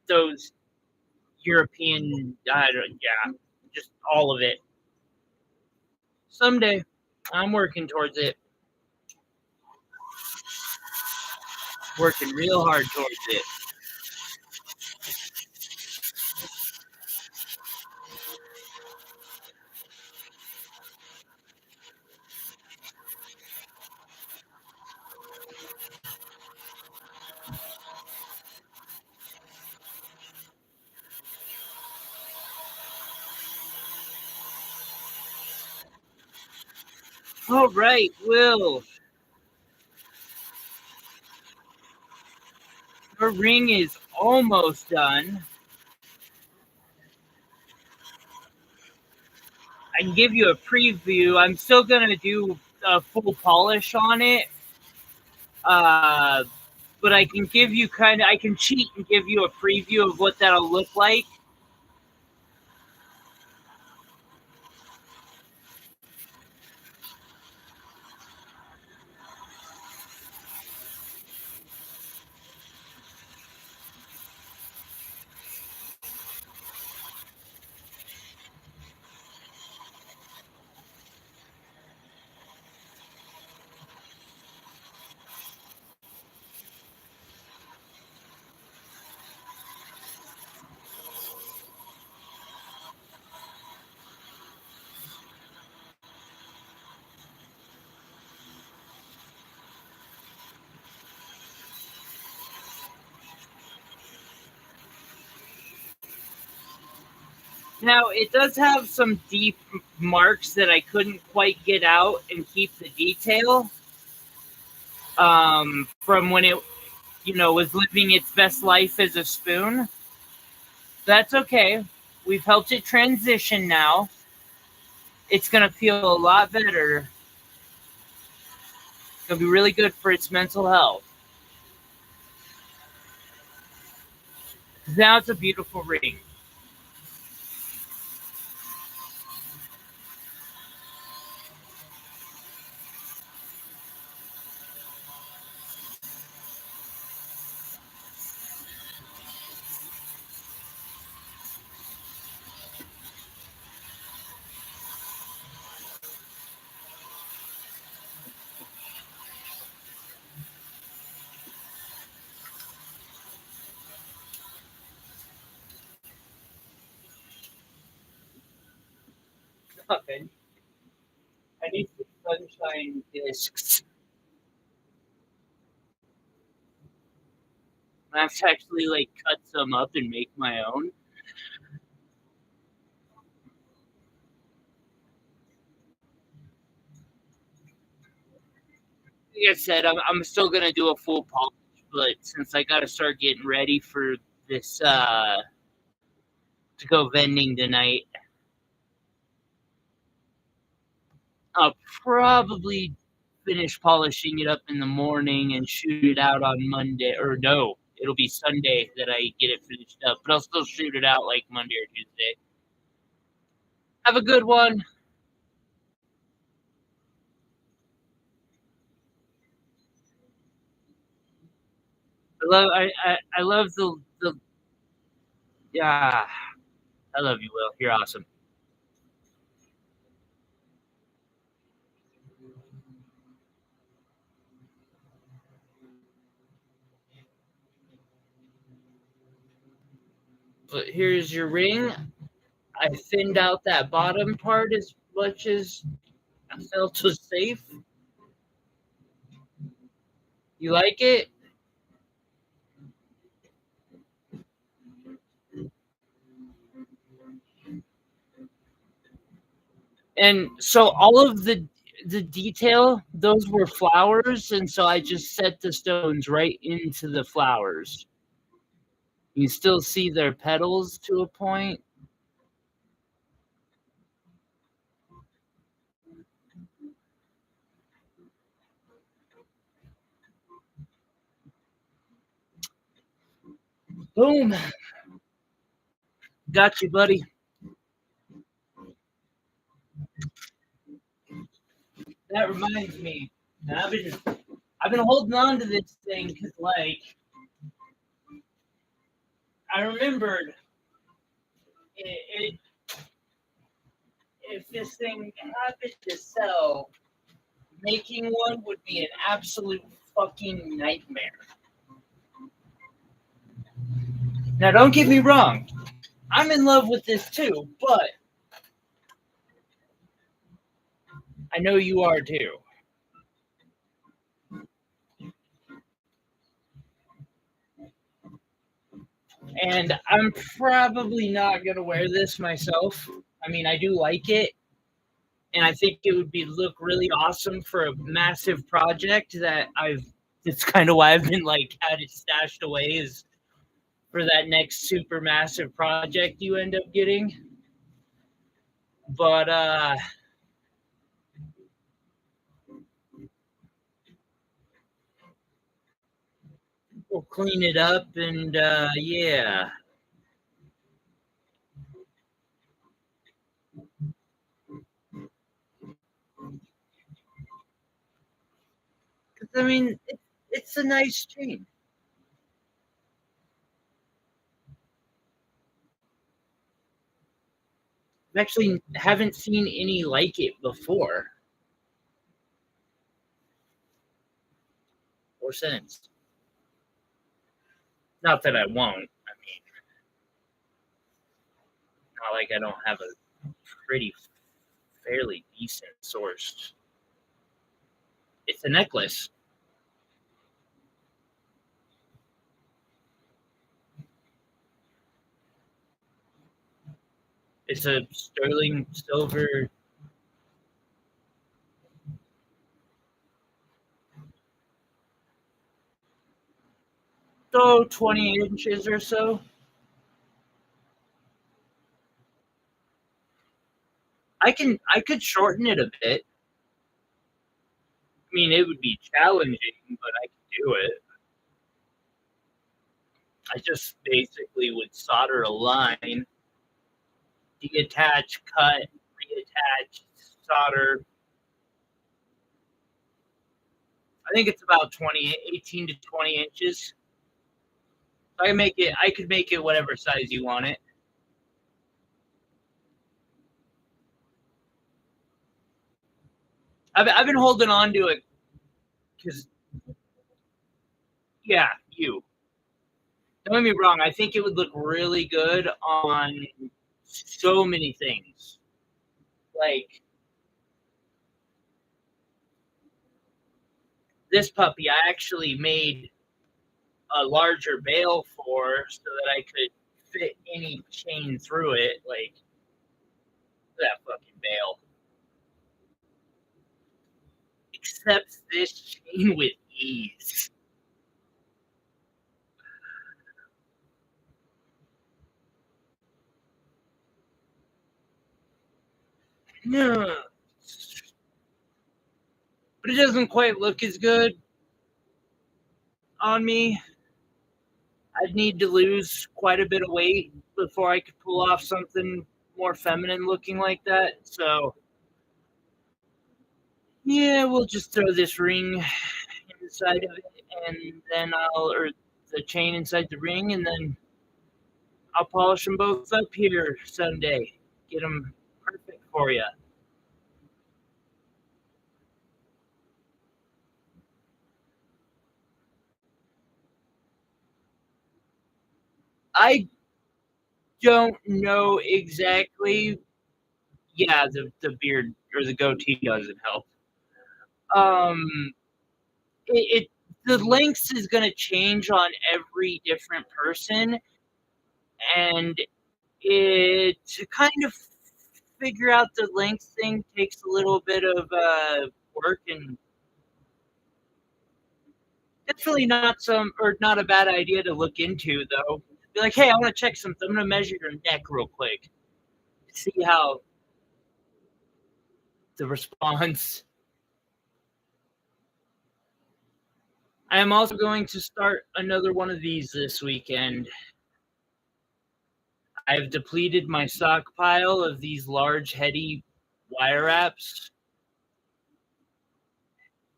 those European. Yeah, just all of it. Someday, I'm working towards it. Working real hard towards it. All right, Will. Your ring is almost done. I can give you a preview. I'm still gonna do a full polish on it. Uh, but I can give you I can cheat and give you a preview of what that'll look like. Now, it does have some deep marks that I couldn't quite get out and keep the detail from when it, was living its best life as a spoon. That's okay. We've helped it transition now. It's going to feel a lot better. It's going to be really good for its mental health. Now it's a beautiful ring. Nothing. I need some sunshine discs. I have to actually cut some up and make my own. Like I said, I'm still gonna do a full polish, but since I gotta start getting ready for this to go vending tonight, I'll probably finish polishing it up in the morning and shoot it out on Monday. Or no, it'll be Sunday that I get it finished up, but I'll still shoot it out like Monday or Tuesday. Have a good one. I love the yeah. I love you, Will. You're awesome. But here's your ring. I thinned out that bottom part as much as I felt was safe. You like it? And so all of the detail, those were flowers, and so I just set the stones right into the flowers. You still see their petals to a point. Boom. Got you, buddy. That reminds me. I've been holding on to this thing because, like, I remembered it, if this thing happened to sell, making one would be an absolute fucking nightmare. Now, don't get me wrong. I'm in love with this too, but I know you are too. And I'm probably not going to wear this myself. I mean, I do like it, and I think it would be look really awesome for a massive project that I've. It's kind of why I've been like had it stashed away is for that next super massive project you end up getting. But we'll clean it up and yeah. Because I mean, it's a nice chain. I actually haven't seen any like it before or since. Not that I won't. I mean, not like I don't have a pretty, fairly decent source. It's a necklace. It's a sterling silver. So 20 inches or so. I could shorten it a bit. I mean, it would be challenging, but I could do it. I just basically would solder a line, deattach, cut, reattach, solder. I think it's about 20, 18 to 20 inches. I could make it whatever size you want it. I've been holding on to it because, yeah, you. Don't get me wrong. I think it would look really good on so many things. Like this puppy, I actually made a larger bail for so that I could fit any chain through it. Like that fucking bail accepts this chain with ease. No, but it doesn't quite look as good on me. I'd need to lose quite a bit of weight before I could pull off something more feminine looking like that. So, yeah, we'll just throw this ring inside of it, and then or the chain inside the ring, and then I'll polish them both up here Sunday. Get them perfect for you. I don't know exactly. Yeah, the beard or the goatee doesn't help. Um, it the length is going to change on every different person, and it kind of figure out the length thing takes a little bit of work, and definitely not a bad idea to look into though. Be like, hey, I want to check something. I'm gonna measure your neck real quick, see how the response. I am also going to start another one of these this weekend. I've depleted my stockpile of these large, heady wire wraps.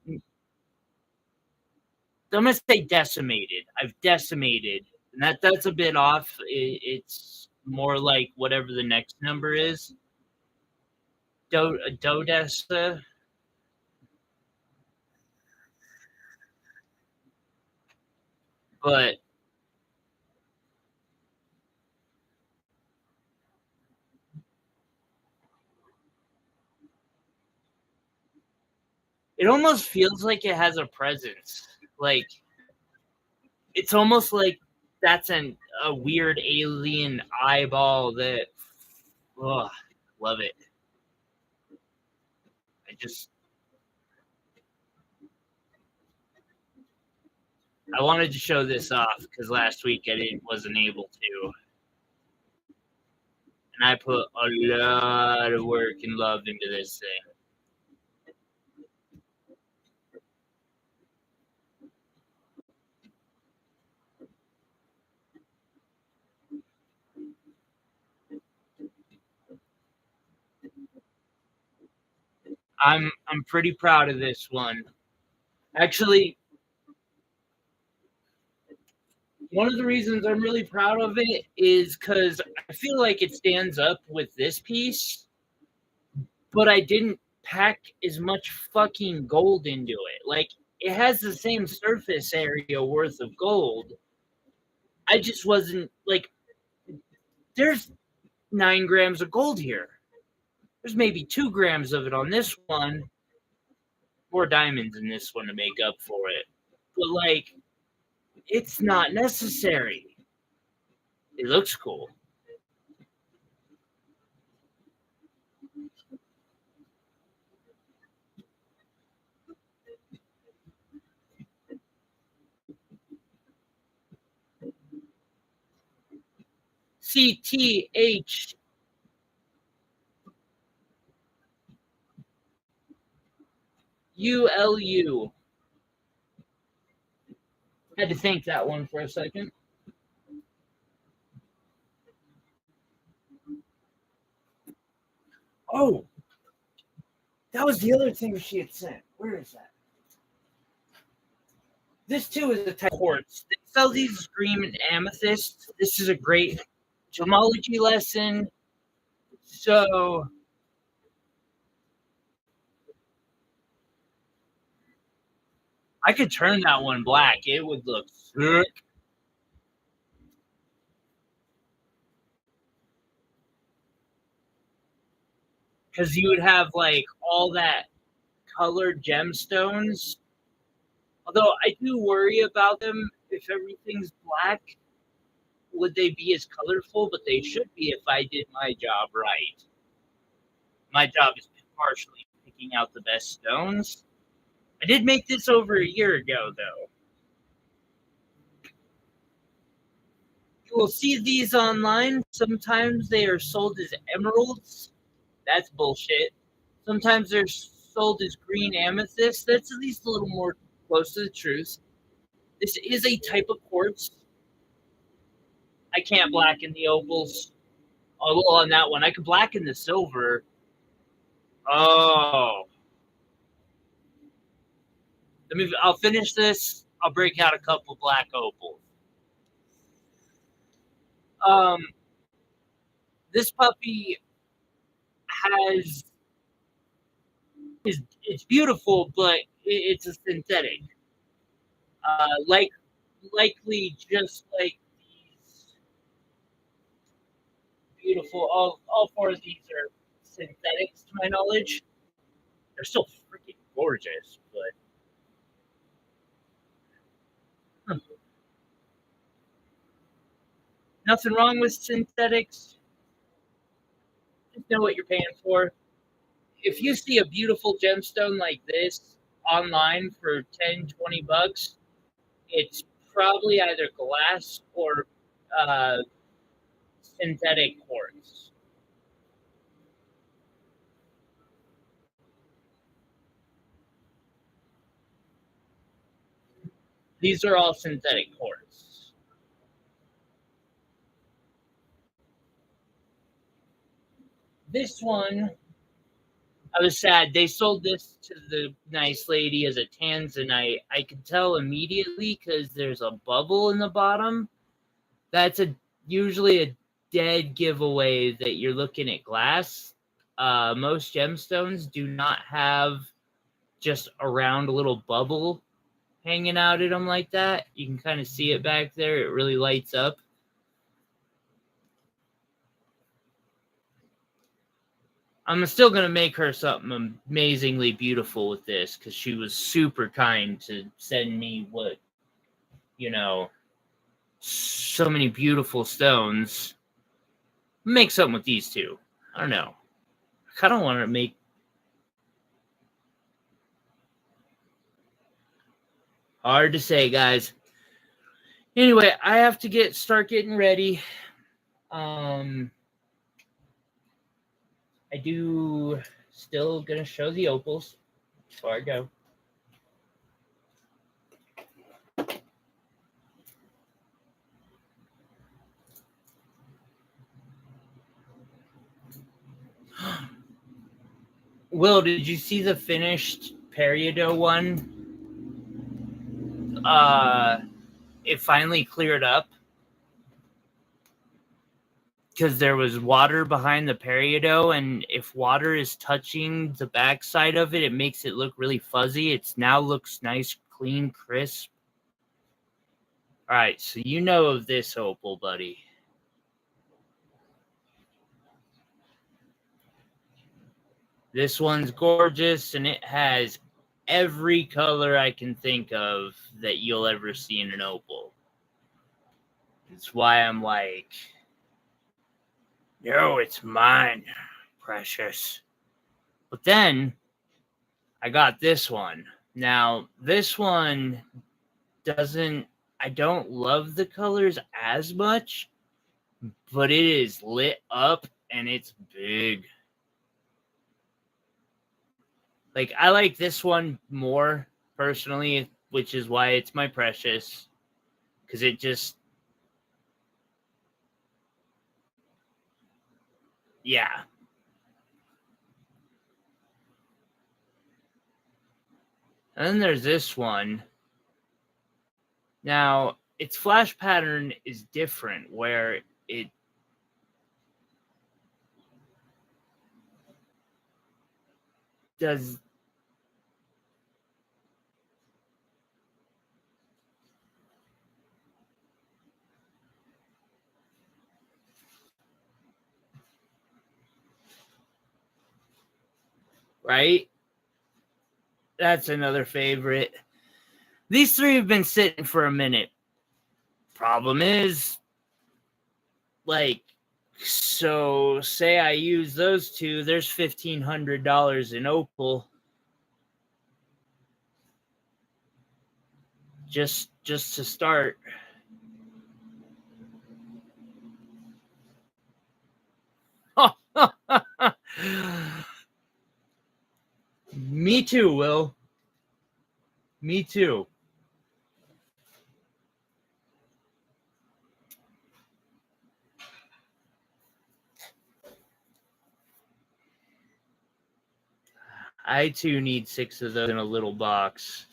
I'm gonna say decimated. I've decimated, and that's a bit off. It's more like whatever the next number is. Dodessa. But it almost feels like it has a presence. Like it's almost like that's a weird alien eyeball that. Ugh, love it. I just I wanted to show this off because last week wasn't able to, and I put a lot of work and love into this thing. I'm pretty proud of this one. Actually, one of the reasons I'm really proud of it is because I feel like it stands up with this piece, but I didn't pack as much fucking gold into it. Like, it has the same surface area worth of gold. I just wasn't like, there's 9 grams of gold here. There's maybe 2 grams of it on this one. More diamonds in this one to make up for it. But, like, it's not necessary. It looks cool. CTH ULU. Had to think that one for a second. Oh, that was the other thing she had sent. Where is that? This too is a type of quartz. They sell these green and amethyst. This is a great gemology lesson. So I could turn that one black. It would look sick. Because you would have like all that colored gemstones. Although I do worry about them if everything's black. Would they be as colorful? But they should be if I did my job right. My job is partially picking out the best stones. I did make this over a year ago, though. You will see these online. Sometimes they are sold as emeralds. That's bullshit. Sometimes they're sold as green amethyst. That's at least a little more close to the truth. This is a type of quartz. I can't blacken the opals. Oh, well, on that one, I could blacken the silver. Oh, I'll finish this. I'll break out a couple black opals. Um, this puppy has it's beautiful, but it's a synthetic. Likely just like these beautiful. All four of these are synthetics, to my knowledge. They're still freaking gorgeous, but nothing wrong with synthetics. Just know what you're paying for. If you see a beautiful gemstone like this online for 10, $20, it's probably either glass or uh, synthetic quartz. These are all synthetic quartz. This one, I was sad. They sold this to the nice lady as a tanzanite. I could tell immediately because there's a bubble in the bottom. That's usually a dead giveaway that you're looking at glass. Most gemstones do not have just a round little bubble hanging out at them like that. You can kind of see it back there. It really lights up. I'm still going to make her something amazingly beautiful with this because she was super kind to send me so many beautiful stones. Make something with these two. I don't know. I kind of want to make. Hard to say, guys. Anyway, I have to start getting ready. I do still gonna show the opals before I go. Will, did you see the finished peridot one? It finally cleared up because there was water behind the peridot, and if water is touching the backside of it, it makes it look really fuzzy. It now looks nice, clean, crisp. All right, so you know of this opal, buddy. This one's gorgeous, and it has every color I can think of that you'll ever see in an opal. That's why I'm like, no, it's mine, precious. But then I got this one. Now, this one I don't love the colors as much, but it is lit up and it's big. Like, I like this one more personally, which is why it's my precious. Because it just, yeah. And then there's this one. Now, its flash pattern is different, where it does. Right? That's another favorite. These three have been sitting for a minute. Problem is, like, so say I use those two, there's $1,500 in opal. Just to start. Me too, Will. Me too. I too need 6 of those in a little box.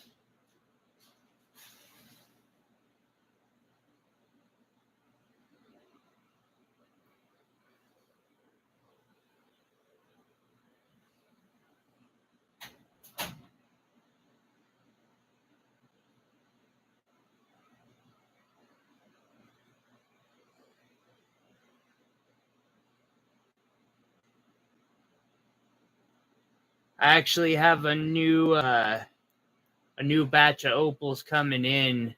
I actually have a new batch of opals coming in.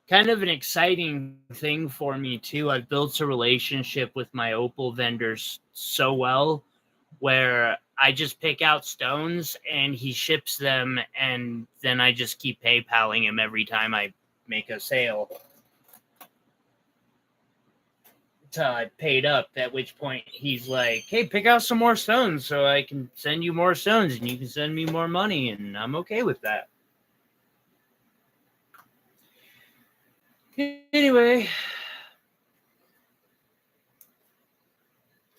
Kind of an exciting thing for me too. I've built a relationship with my opal vendors so well, where I just pick out stones and he ships them, and then I just keep PayPaling him every time I make a sale until I paid up, at which point he's like, hey, pick out some more stones so I can send you more stones and you can send me more money, and I'm okay with that. Anyway,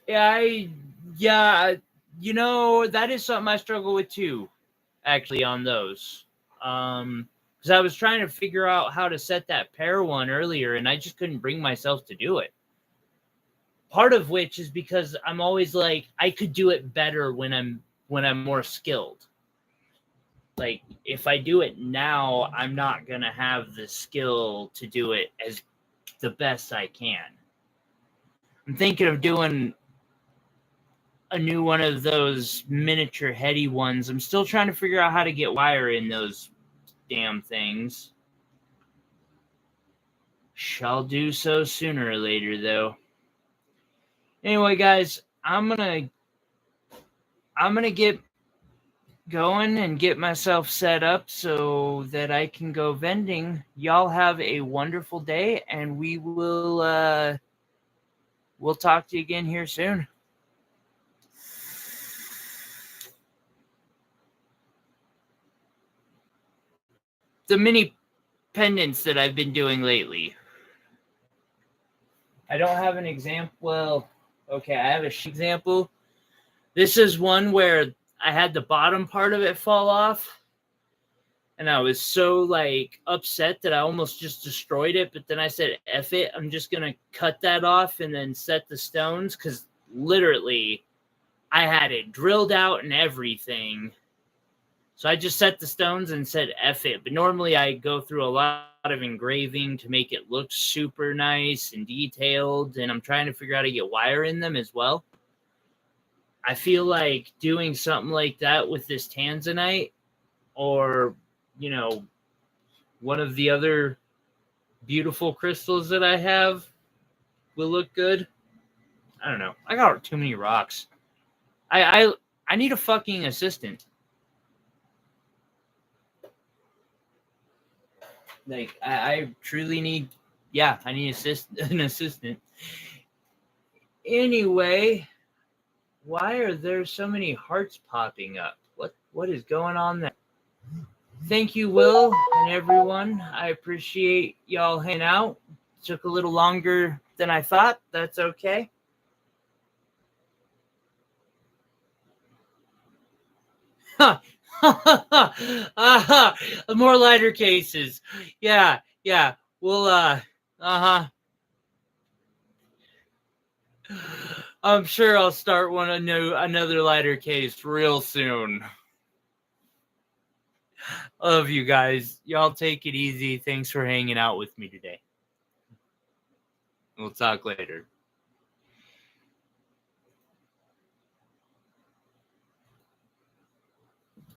yeah, you know, that is something I struggle with too, actually, on those. Because I was trying to figure out how to set that pair one earlier, and I just couldn't bring myself to do it. Part of which is because I'm always like, I could do it better when I'm more skilled. Like, if I do it now, I'm not gonna have the skill to do it as the best I can. I'm thinking of doing a new one of those miniature heady ones. I'm still trying to figure out how to get wire in those damn things. Shall do so sooner or later, though. Anyway, guys, I'm gonna get going and get myself set up so that I can go vending. Y'all have a wonderful day, and we'll talk to you again here soon. The mini pendants that I've been doing lately. I don't have an example. Well, okay, I have an example. This is one where I had the bottom part of it fall off, and I was so like upset that I almost just destroyed it. But then I said, F it, I'm just going to cut that off and then set the stones, because literally I had it drilled out and everything. So I just set the stones and said, F it. But normally I go through a lot of engraving to make it look super nice and detailed. And I'm trying to figure out how to get wire in them as well. I feel like doing something like that with this tanzanite, or, you know, one of the other beautiful crystals that I have, will look good. I don't know. I got too many rocks. I need a fucking assistant. Like, I truly need, I need an assistant. Anyway, why are there so many hearts popping up? What is going on there? Thank you, Will, and everyone. I appreciate y'all hanging out. Took a little longer than I thought. That's okay. More lighter cases. Yeah. We'll I'm sure I'll start another lighter case real soon. Love you guys. Y'all take it easy. Thanks for hanging out with me today. We'll talk later.